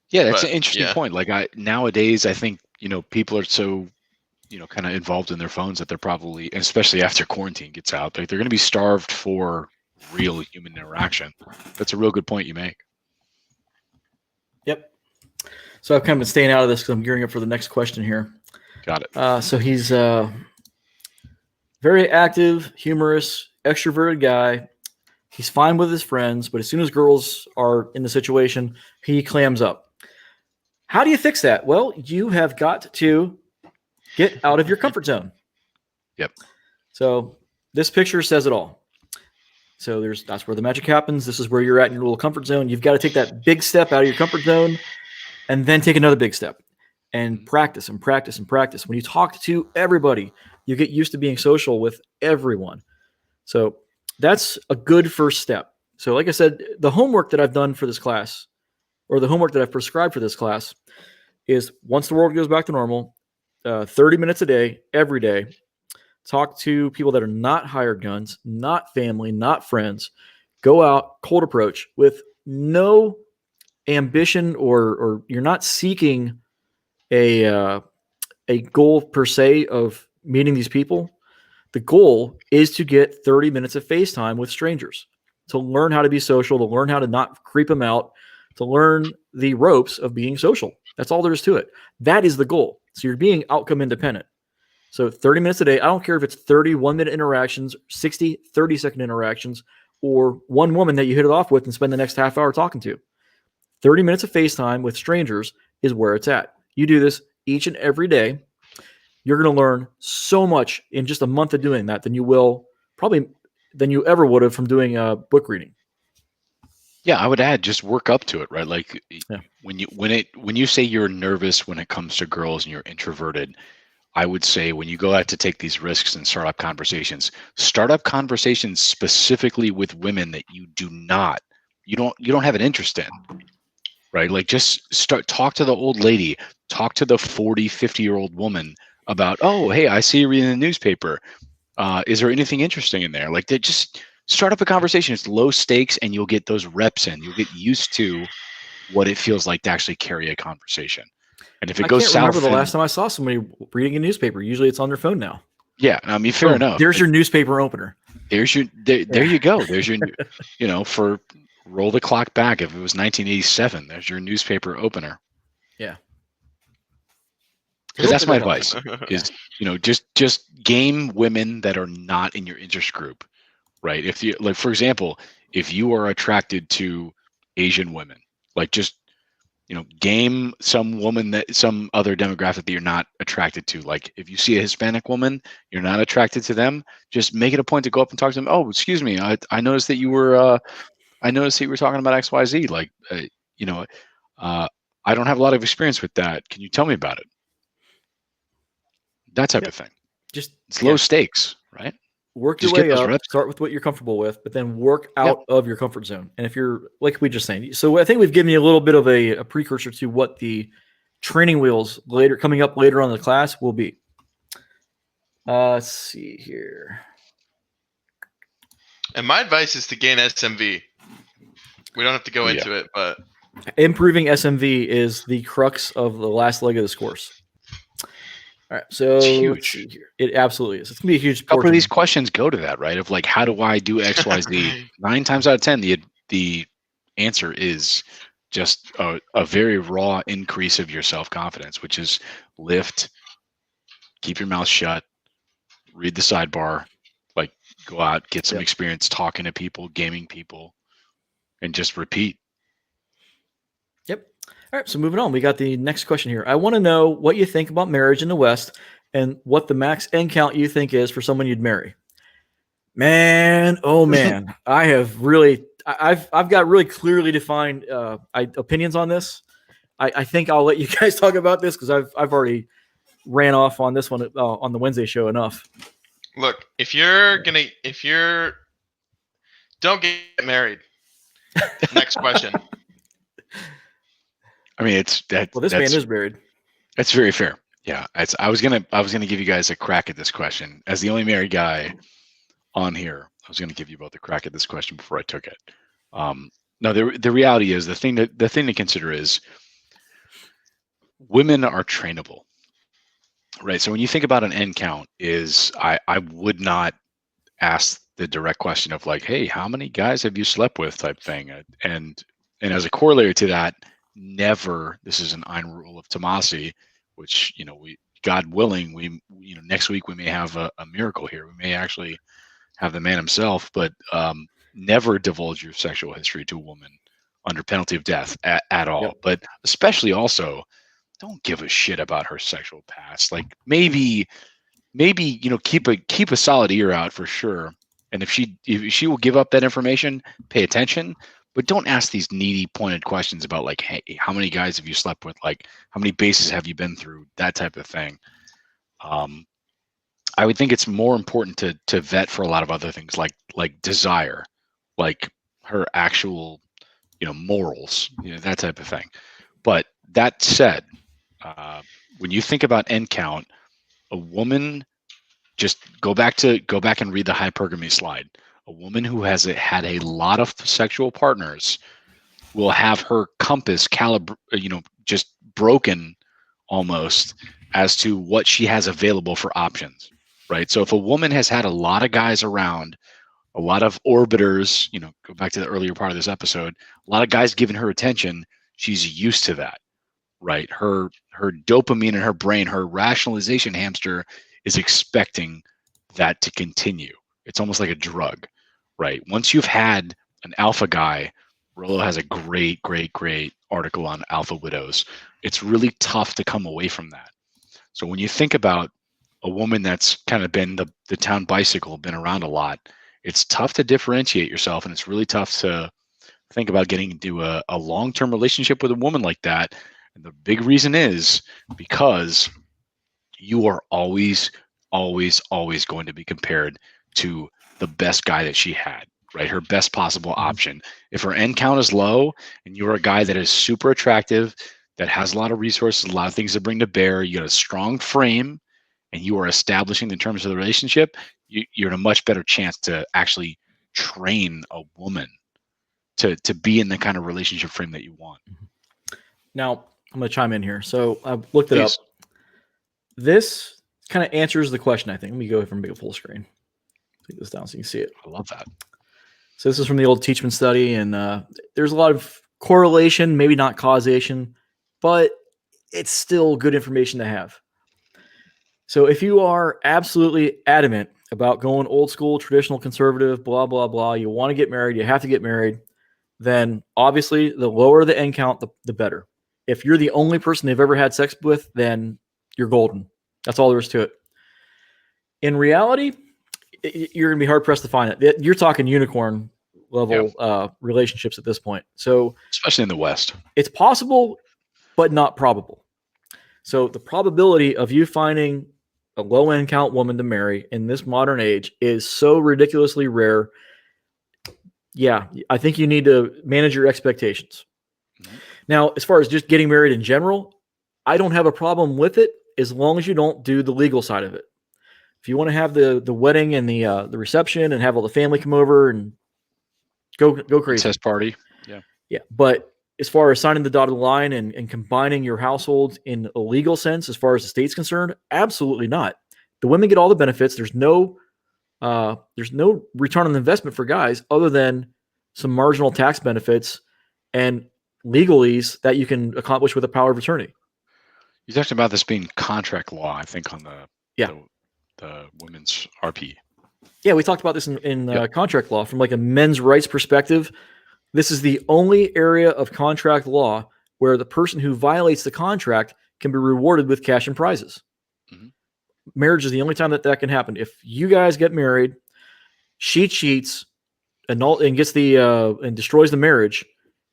[SPEAKER 2] Yeah, that's an interesting point. Like, nowadays, I think, people are so, kind of involved in their phones that they're probably, especially after quarantine gets out, like, they're going to be starved for real human interaction. That's a real good point you make.
[SPEAKER 1] Yep. So I've kind of been staying out of this because I'm gearing up for the next question here.
[SPEAKER 2] Got it.
[SPEAKER 1] So he's very active, humorous, extroverted guy. He's fine with his friends, but as soon as girls are in the situation, he clams up. How do you fix that? Well, you have got to get out of your comfort zone.
[SPEAKER 2] Yep.
[SPEAKER 1] So this picture says it all. So that's where the magic happens. This is where you're at in your little comfort zone. You've got to take that big step out of your comfort zone and then take another big step and practice and practice and practice. When you talk to everybody, you get used to being social with everyone. So that's a good first step. So like I said, the homework that I've done for this class, or the homework that I've prescribed for this class, is once the world goes back to normal, 30 minutes a day, every day, talk to people that are not hired guns, not family, not friends. Go out, cold approach with no ambition, or you're not seeking a goal per se of meeting these people. The goal is to get 30 minutes of FaceTime with strangers, to learn how to be social, to learn how to not creep them out, to learn the ropes of being social. That's all there is to it. That is the goal. So you're being outcome independent. So 30 minutes a day, I don't care if it's 30 1-minute interactions, 60, 30-second interactions, or one woman that you hit it off with and spend the next half hour talking to. 30 minutes of FaceTime with strangers is where it's at. You do this each and every day. You're going to learn so much in just a month of doing that than you ever would have from doing book reading.
[SPEAKER 2] Yeah, I would add just work up to it, right? Like
[SPEAKER 1] Yeah.
[SPEAKER 2] when you say you're nervous when it comes to girls and you're introverted, I would say when you go out to take these risks and start up conversations specifically with women that you don't have an interest in, right? Like just talk to the old lady, talk to the 40, 50-year-old woman about, oh, hey, I see you reading the newspaper. Is there anything interesting in there? Like they just start up a conversation. It's low stakes and you'll get those reps in. You'll get used to what it feels like to actually carry a conversation. And if it goes south,
[SPEAKER 1] I can't remember the last time I saw somebody reading a newspaper. Usually it's on their phone now.
[SPEAKER 2] Yeah, I mean, fair enough.
[SPEAKER 1] There's your newspaper opener.
[SPEAKER 2] There you go. There's your, for roll the clock back. If it was 1987, there's your newspaper opener.
[SPEAKER 1] Yeah.
[SPEAKER 2] Because that's my advice is, just game women that are not in your interest group, right? If you, like, for example, if you are attracted to Asian women, like just, game some other demographic that you're not attracted to. Like if you see a Hispanic woman, you're not attracted to them, just make it a point to go up and talk to them. Oh, excuse me. I noticed that you were talking about XYZ. Like, I don't have a lot of experience with that. Can you tell me about it? That type of thing. It's low stakes, right?
[SPEAKER 1] Work your way up, start with what you're comfortable with, but then work out of your comfort zone. And if you're, like we just saying, so I think we've given you a little bit of a precursor to what the training wheels coming up later on in the class will be. Let's see here.
[SPEAKER 3] And my advice is to gain SMV. We don't have to go into it, but
[SPEAKER 1] improving SMV is the crux of the last leg of this course. All right, so
[SPEAKER 2] it's huge.
[SPEAKER 1] Let's see here. It absolutely is. It's gonna be a huge.
[SPEAKER 2] A couple of these questions go to that, right? Of like, how do I do X, Y, Z? 9 times out of 10, the answer is just a very raw increase of your self-confidence, which is lift, keep your mouth shut, read the sidebar, like go out, get some experience talking to people, gaming people, and just repeat.
[SPEAKER 1] Yep. All right, so moving on. We got the next question here. I want to know what you think about marriage in the West and what the max end count you think is for someone you'd marry. Man, oh man, I've got really clearly defined opinions on this. I think I'll let you guys talk about this because I've already ran off on this one on the Wednesday show enough.
[SPEAKER 3] Look, don't get married. Next question.
[SPEAKER 2] I mean,
[SPEAKER 1] this man is married.
[SPEAKER 2] That's very fair. Yeah, I was gonna give you guys a crack at this question. As the only married guy on here, I was gonna give you both a crack at this question before I took it. Now the reality is the thing to consider is women are trainable, right? So when you think about an end count, I would not ask the direct question of like, hey, how many guys have you slept with type thing, and as a corollary to that, never. This is an Ein rule of Tomasi, which we, God willing, we next week we may have a miracle here. We may actually have the man himself, but never divulge your sexual history to a woman under penalty of death at all. Yep. But especially also, don't give a shit about her sexual past. Like maybe keep a solid ear out for sure. And if she will give up that information, pay attention. But don't ask these needy, pointed questions about like, hey, how many guys have you slept with? Like, how many bases have you been through? That type of thing. I would think it's more important to vet for a lot of other things, like desire, like her actual, morals, that type of thing. But that said, when you think about end count, a woman, just go back and read the hypergamy slide. A woman who has had a lot of sexual partners will have her compass just broken almost as to what she has available for options, right? So if a woman has had a lot of guys around, a lot of orbiters, go back to the earlier part of this episode, a lot of guys giving her attention, she's used to that, right? Her dopamine in her brain, her rationalization hamster is expecting that to continue. It's almost like a drug, right? Once you've had an alpha guy, Rollo has a great article on alpha widows. It's really tough to come away from that. So when you think about a woman that's kind of been the town bicycle, been around a lot, it's tough to differentiate yourself, and it's really tough to think about getting into a long-term relationship with a woman like that. And the big reason is because you are always going to be compared to the best guy that she had, right? Her best possible option. If her end count is low and you're a guy that is super attractive, that has a lot of resources, a lot of things to bring to bear, you got a strong frame, and you are establishing the terms of the relationship, you're in a much better chance to actually train a woman to be in the kind of relationship frame that you want.
[SPEAKER 1] Now, I'm going to chime in here. So I've looked it up. This kind of answers the question, I think. Let me go from big full screen. Take this down so you can see it.
[SPEAKER 2] I love that.
[SPEAKER 1] So this is from the old Teachman study, and there's a lot of correlation, maybe not causation, but it's still good information to have. So if you are absolutely adamant about going old school, traditional, conservative, blah, blah, blah, you want to get married, you have to get married, then obviously the lower the end count, the better. If you're the only person they've ever had sex with, then you're golden. That's all there is to it. In reality, you're going to be hard-pressed to find it. You're talking unicorn level relationships at this point. So,
[SPEAKER 2] especially in the West.
[SPEAKER 1] It's possible, but not probable. So the probability of you finding a low-end count woman to marry in this modern age is so ridiculously rare. Yeah, I think you need to manage your expectations. Mm-hmm. Now, as far as just getting married in general, I don't have a problem with it as long as you don't do the legal side of it. If you want to have the wedding and the reception and have all the family come over and go crazy.
[SPEAKER 2] Test party.
[SPEAKER 1] Yeah. But as far as signing the dotted line and combining your households in a legal sense, as far as the state's concerned, absolutely not. The women get all the benefits. There's no return on investment for guys other than some marginal tax benefits and legalese that you can accomplish with a power of attorney.
[SPEAKER 2] You talked about this being contract law, I think, on the women's RP.
[SPEAKER 1] Yeah, we talked about this in contract law from like a men's rights perspective. This is the only area of contract law where the person who violates the contract can be rewarded with cash and prizes. Mm-hmm. Marriage is the only time that can happen. If you guys get married, she cheats and gets and destroys the marriage,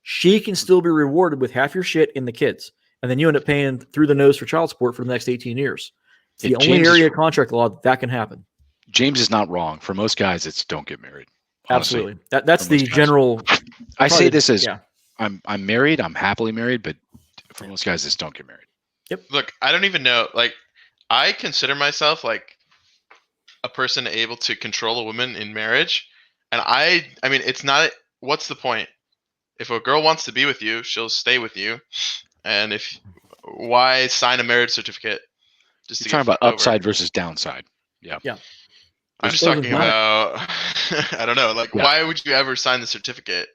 [SPEAKER 1] she can still be rewarded with half your shit and the kids. And then you end up paying through the nose for child support for the next 18 years. It's the only area of contract law that can happen.
[SPEAKER 2] James is not wrong. For most guys, it's don't get married. Honestly.
[SPEAKER 1] Absolutely. That's the general.
[SPEAKER 2] I say this as I'm married. I'm happily married, but for most guys, it's don't get married.
[SPEAKER 1] Yep.
[SPEAKER 3] Look, I don't even know. Like, I consider myself like a person able to control a woman in marriage. And I mean, it's not, what's the point? If a girl wants to be with you, she'll stay with you. And why sign a marriage certificate?
[SPEAKER 2] Just You're talking about upside versus downside. Yeah.
[SPEAKER 1] Yeah.
[SPEAKER 3] I'm just talking about, I don't know, like, why would you ever sign the certificate?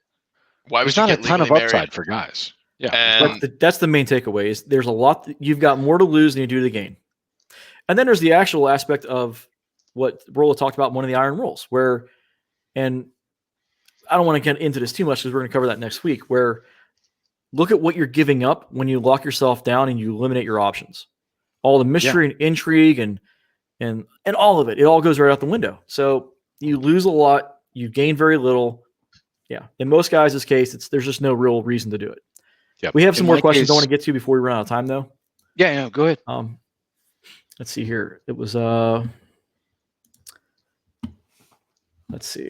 [SPEAKER 3] Why would
[SPEAKER 2] There's
[SPEAKER 3] you
[SPEAKER 2] not a ton of upside for guys. Yeah.
[SPEAKER 1] And that's the main takeaway is there's a lot, you've got more to lose than you do to gain. And then there's the actual aspect of what Rollo talked about in one of the iron rules where, and I don't want to get into this too much because we're going to cover that next week, where look at what you're giving up when you lock yourself down and you eliminate your options. All the mystery and intrigue and all of it all goes right out the window. So you lose a lot, you gain very little. Yeah. In most guys' case, there's just no real reason to do it.
[SPEAKER 2] Yep.
[SPEAKER 1] We have some more questions I want to get to before we run out of time, though.
[SPEAKER 2] Yeah, go ahead.
[SPEAKER 1] Let's see here. It was let's see.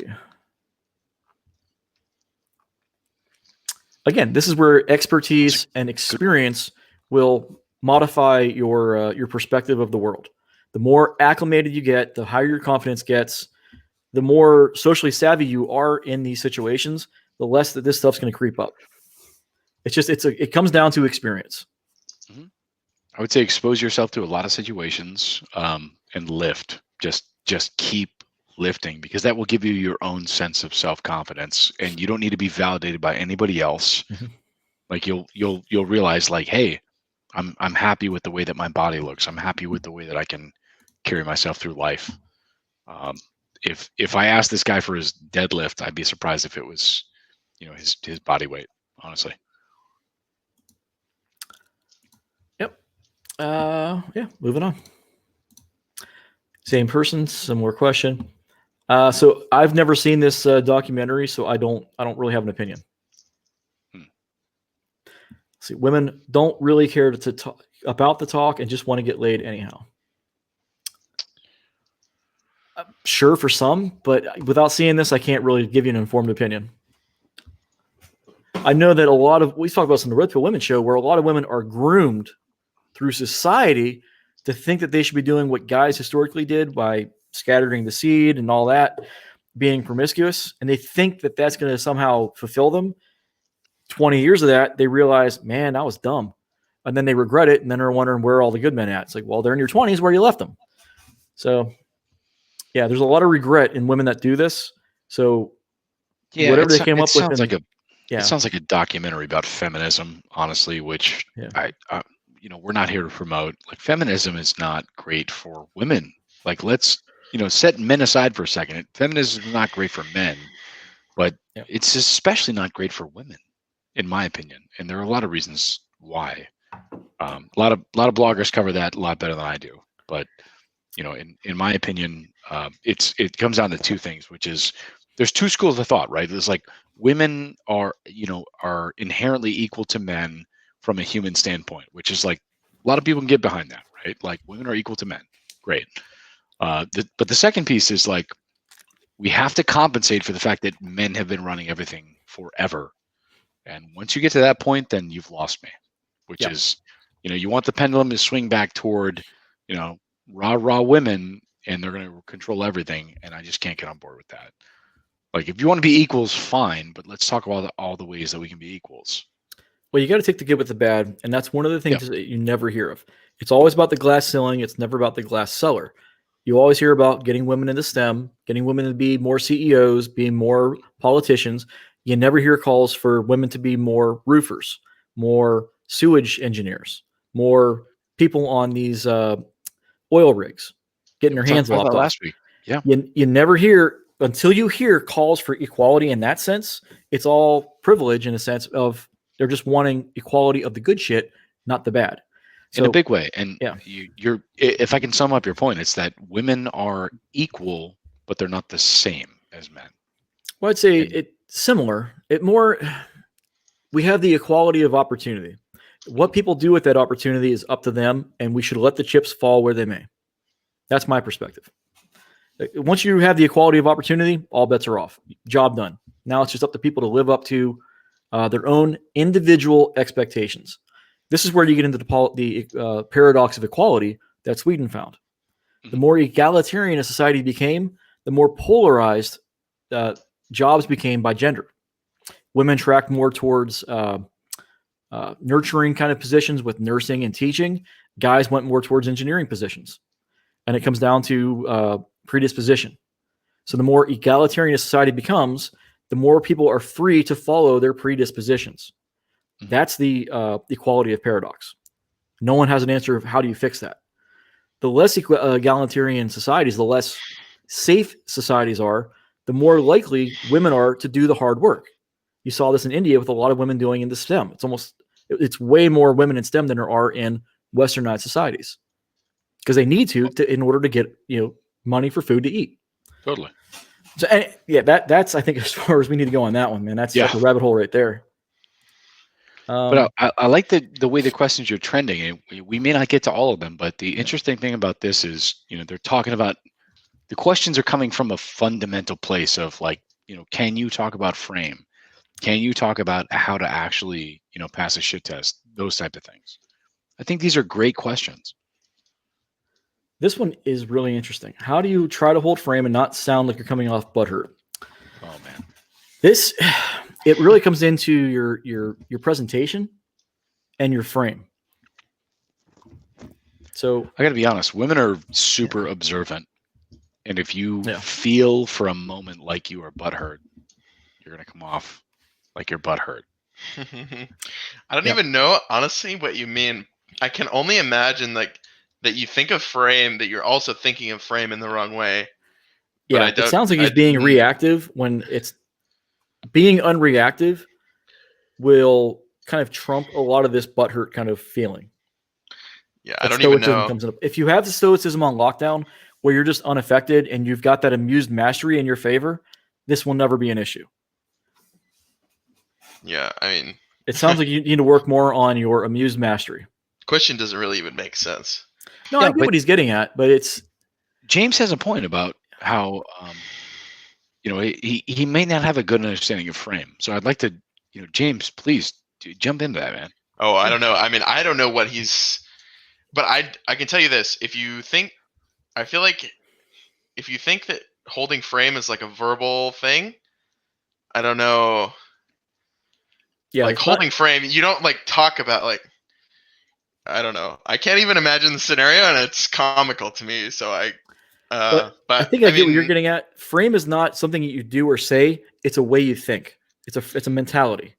[SPEAKER 1] Again, this is where expertise and experience will modify your perspective of the world. The more acclimated you get, the higher your confidence gets. the more socially savvy you are in these situations, the less that this stuff's going to creep up. It comes down to experience.
[SPEAKER 2] Mm-hmm. I would say expose yourself to a lot of situations, and lift. Just keep lifting, because that will give you your own sense of self-confidence, and you don't need to be validated by anybody else.
[SPEAKER 1] Mm-hmm.
[SPEAKER 2] Like you'll realize, like, hey, I'm happy with the way that my body looks. I'm happy with the way that I can carry myself through life. If I asked this guy for his deadlift, I'd be surprised if it was, his body weight, honestly.
[SPEAKER 1] Yep. Yeah. Moving on. Same person, similar question. So I've never seen this documentary, so I don't really have an opinion. See, women don't really care to talk about the talk and just want to get laid anyhow. Sure, for some, but without seeing this, I can't really give you an informed opinion. I know that we talk about this in the Red Pill Women show, where a lot of women are groomed through society to think that they should be doing what guys historically did by scattering the seed and all that, being promiscuous, and they think that that's going to somehow fulfill them. 20 years of that, they realize, man, that was dumb. And then they regret it, and then they're wondering where are all the good men at. It's like, well, they're in your 20s where you left them. So, yeah, there's a lot of regret in women that do this. So,
[SPEAKER 2] yeah,
[SPEAKER 1] whatever they came up with.
[SPEAKER 2] It sounds like a documentary about feminism, honestly, which we're not here to promote. Like, feminism is not great for women. Like, let's, set men aside for a second. Feminism is not great for men, but it's especially not great for women, in my opinion. And there are a lot of reasons why. A lot of bloggers cover that a lot better than I do. But, in my opinion, it comes down to two things, which is there's two schools of thought, right? There's like women are inherently equal to men from a human standpoint, which is like a lot of people can get behind that, right? Like, women are equal to men. Great. But the second piece is like, we have to compensate for the fact that men have been running everything forever. And once you get to that point, then you've lost me, which is, you want the pendulum to swing back toward, raw women, and they're going to control everything. And I just can't get on board with that. Like, if you want to be equals, fine, but let's talk about all the ways that we can be equals.
[SPEAKER 1] Well, you got to take the good with the bad, and that's one of the things that you never hear of. It's always about the glass ceiling. It's never about the glass cellar. You always hear about getting women into STEM, getting women to be more CEOs, being more politicians. You never hear calls for women to be more roofers, more sewage engineers, more people on these oil rigs, getting their hands lopped off.
[SPEAKER 2] Last week. Yeah.
[SPEAKER 1] You never hear, until you hear calls for equality in that sense, it's all privilege in a sense of they're just wanting equality of the good shit, not the bad.
[SPEAKER 2] In a big way. And if I can sum up your point, it's that women are equal, but they're not the same as men.
[SPEAKER 1] Well, I'd say it's similar. We have the equality of opportunity. What people do with that opportunity is up to them, and we should let the chips fall where they may. That's my perspective. Once you have the equality of opportunity, all bets are off. Job done. Now it's just up to people to live up to their own individual expectations. This is where you get into the paradox of equality that Sweden found. The more egalitarian a society became, the more polarized jobs became by gender. Women tracked more towards nurturing kind of positions with nursing and teaching. Guys went more towards engineering positions. And it comes down to predisposition. So the more egalitarian a society becomes, the more people are free to follow their predispositions. That's the equality of paradox. No one has an answer of how do you fix that. The less egalitarian societies, the less safe societies are, the more likely women are to do the hard work. You saw this in India with a lot of women doing in the STEM. It's way more women in STEM than there are in westernized societies because they need to in order to get money for food to eat.
[SPEAKER 2] Totally.
[SPEAKER 1] So that's I think as far as we need to go on that one, man. That's like a rabbit hole right there.
[SPEAKER 2] But I like the way the questions are trending. We may not get to all of them, but the interesting thing about this is, they're talking about the questions are coming from a fundamental place of like, can you talk about frame? Can you talk about how to actually, pass a shit test? Those type of things. I think these are great questions.
[SPEAKER 1] This one is really interesting. How do you try to hold frame and not sound like you're coming off butthurt?
[SPEAKER 2] Oh man,
[SPEAKER 1] This it really comes into your presentation and your frame. So
[SPEAKER 2] I got to be honest. Women are super observant, and if you feel for a moment like you are butthurt, you're gonna come off like you're butthurt.
[SPEAKER 3] I don't even know honestly what you mean. I can only imagine like that you think of frame, that you're also thinking of frame in the wrong way. But
[SPEAKER 1] yeah, it sounds like he's being reactive when it's being unreactive will kind of trump a lot of this butthurt kind of feeling.
[SPEAKER 3] Yeah, I don't even know.
[SPEAKER 1] Comes up. If you have the stoicism on lockdown where you're just unaffected and you've got that amused mastery in your favor, this will never be an issue.
[SPEAKER 3] Yeah, I mean,
[SPEAKER 1] it sounds like you need to work more on your amused mastery.
[SPEAKER 3] Question doesn't really even make sense.
[SPEAKER 1] No, I get what he's getting at, but it's
[SPEAKER 2] James has a point about how he may not have a good understanding of frame. So I'd like to, James, please jump into that, man.
[SPEAKER 3] Oh, I don't know. I mean, I don't know what he's, but I can tell you this. I feel like if you think that holding frame is like a verbal thing, I don't know.
[SPEAKER 1] Yeah,
[SPEAKER 3] like holding frame, you don't like talk about like, I don't know. I can't even imagine the scenario, and it's comical to me. So
[SPEAKER 1] but I think I get what you're getting at. Frame is not something that you do or say. It's a way you think. It's a mentality.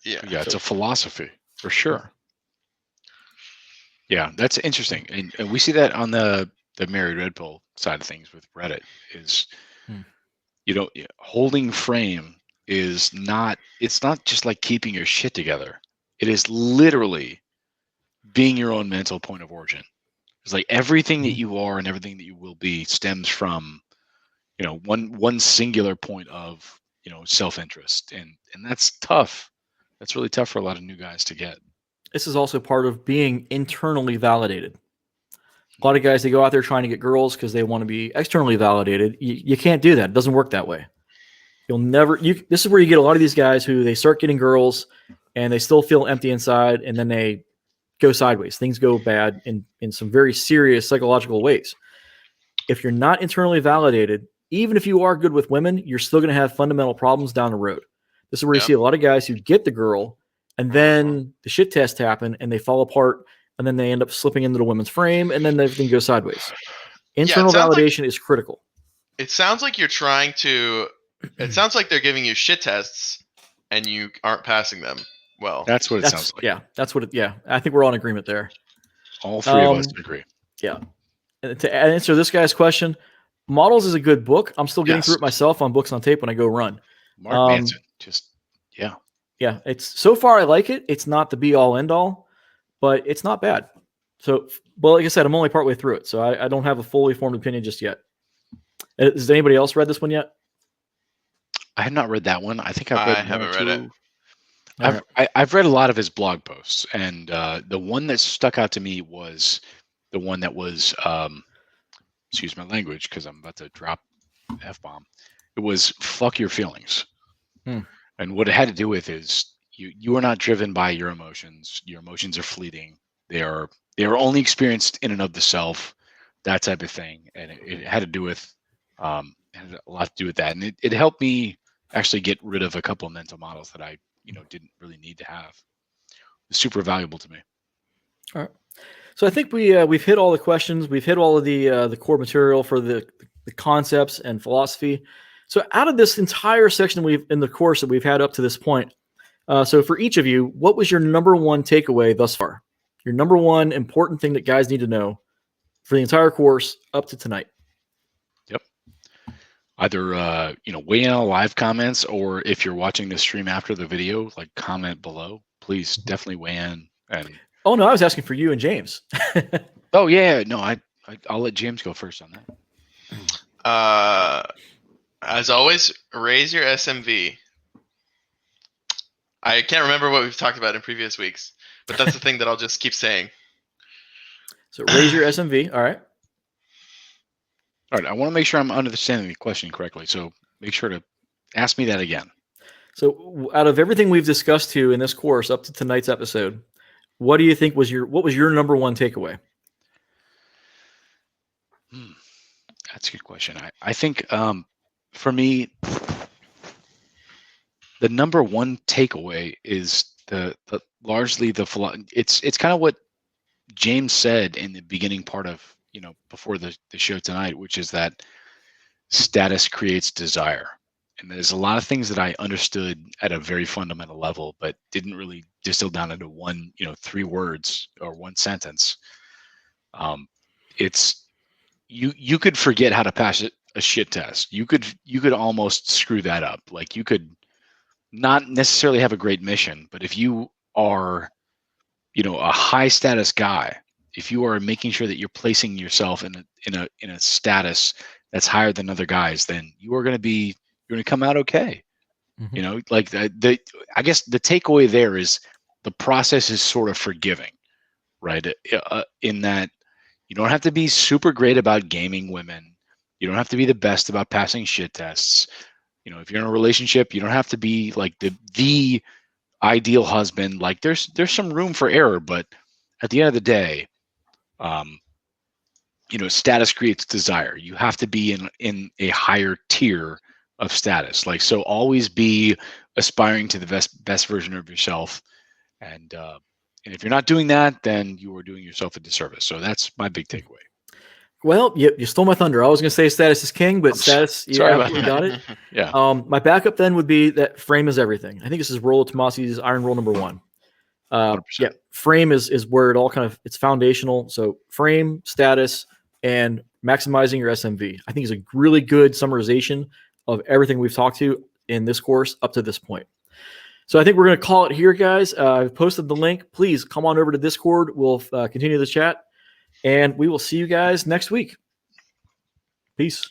[SPEAKER 2] Yeah, it's a philosophy for sure. Yeah, that's interesting, and we see that on the Married Red Pill side of things with Reddit. Is holding frame is not. It's not just like keeping your shit together. It is literally being your own mental point of origin. It's like everything that you are and everything that you will be stems from, one singular point of, self-interest. And that's tough. That's really tough for a lot of new guys to get.
[SPEAKER 1] This is also part of being internally validated. A lot of guys, they go out there trying to get girls because they want to be externally validated. You can't do that. It doesn't work that way. This is where you get a lot of these guys who they start getting girls and they still feel empty inside, and then they go sideways. Things go bad in some very serious psychological ways. If you're not internally validated, even if you are good with women, you're still going to have fundamental problems down the road. This is where you see a lot of guys who get the girl and then the shit tests happen and they fall apart and then they end up slipping into the women's frame and then everything goes sideways. Internal validation is critical.
[SPEAKER 3] It sounds like you're trying to, it sounds like they're giving you shit tests and you aren't passing them. Well,
[SPEAKER 2] that's what it sounds like.
[SPEAKER 1] Yeah, that's what I think we're all in agreement there.
[SPEAKER 2] All three of us agree.
[SPEAKER 1] Yeah. And to answer this guy's question, Models is a good book. I'm still getting through it myself on Books on Tape when I go run.
[SPEAKER 2] Mark Manson,
[SPEAKER 1] yeah. It's so far I like it. It's not the be all end all, but it's not bad. So, well, like I said, I'm only partway through it, so I don't have a fully formed opinion just yet. Has anybody else read this one yet?
[SPEAKER 2] I have not read that one. I think
[SPEAKER 3] I haven't read
[SPEAKER 2] it. I've read a lot of his blog posts, and the one that stuck out to me was the one that was, excuse my language because I'm about to drop F-bomb. It was "fuck your feelings," and what it had to do with is you are not driven by your emotions. Your emotions are fleeting. They are only experienced in and of the self, that type of thing, and it had to do with had a lot to do with that, and it helped me actually get rid of a couple of mental models that I didn't really need to have. It's super valuable to me.
[SPEAKER 1] All right. So I think we've hit all the questions. We've hit all of the core material for the concepts and philosophy. So out of this entire section in the course that we've had up to this point, so for each of you, what was your number one takeaway thus far? Your number one important thing that guys need to know for the entire course up to tonight?
[SPEAKER 2] Yep. Either weigh in on live comments, or if you're watching the stream after the video, like comment below. Please definitely weigh in. And
[SPEAKER 1] oh no, I was asking for you and James.
[SPEAKER 2] Oh yeah, no, I'll let James go first on
[SPEAKER 3] that. As always, raise your SMV. I can't remember what we've talked about in previous weeks, but that's the thing that I'll just keep saying.
[SPEAKER 1] So raise your SMV. All right.
[SPEAKER 2] All right. I want to make sure I'm understanding the question correctly. So make sure to ask me that again.
[SPEAKER 1] So out of everything we've discussed in this course up to tonight's episode, what do you think was your number one takeaway?
[SPEAKER 2] That's a good question. I think for me, the number one takeaway is largely it's kind of what James said in the beginning part of, before the show tonight, which is that status creates desire. And there's a lot of things that I understood at a very fundamental level, but didn't really distill down into one, 3 words or one sentence. It's you could forget how to pass a shit test. You could almost screw that up. Like, you could not necessarily have a great mission, but if you are, a high status guy, if you are making sure that you're placing yourself in a status that's higher than other guys, then you're going to come out okay.
[SPEAKER 1] Mhm.
[SPEAKER 2] Like I guess the takeaway there is the process is sort of forgiving, right? In that you don't have to be super great about gaming women. You don't have to be the best about passing shit tests. If you're in a relationship, you don't have to be like the ideal husband. Like, there's some room for error, but at the end of the day, status creates desire. You have to be in a higher tier of status. Like, so always be aspiring to the best version of yourself. And if you're not doing that, then you are doing yourself a disservice. So that's my big takeaway.
[SPEAKER 1] Well, you stole my thunder. I was going to say status is king, but status, you
[SPEAKER 2] sorry about
[SPEAKER 1] absolutely got it.
[SPEAKER 2] Yeah.
[SPEAKER 1] My backup then would be that frame is everything. I think this is Rollo Tomasi's iron rule number 1.
[SPEAKER 2] 100%.
[SPEAKER 1] Yeah, frame is where it all it's foundational. So frame, status, and maximizing your SMV, I think, is a really good summarization of everything we've talked to in this course up to this point. So I think we're going to call it here, guys. I've posted the link. Please come on over to Discord. We'll continue the chat, and we will see you guys next week. Peace.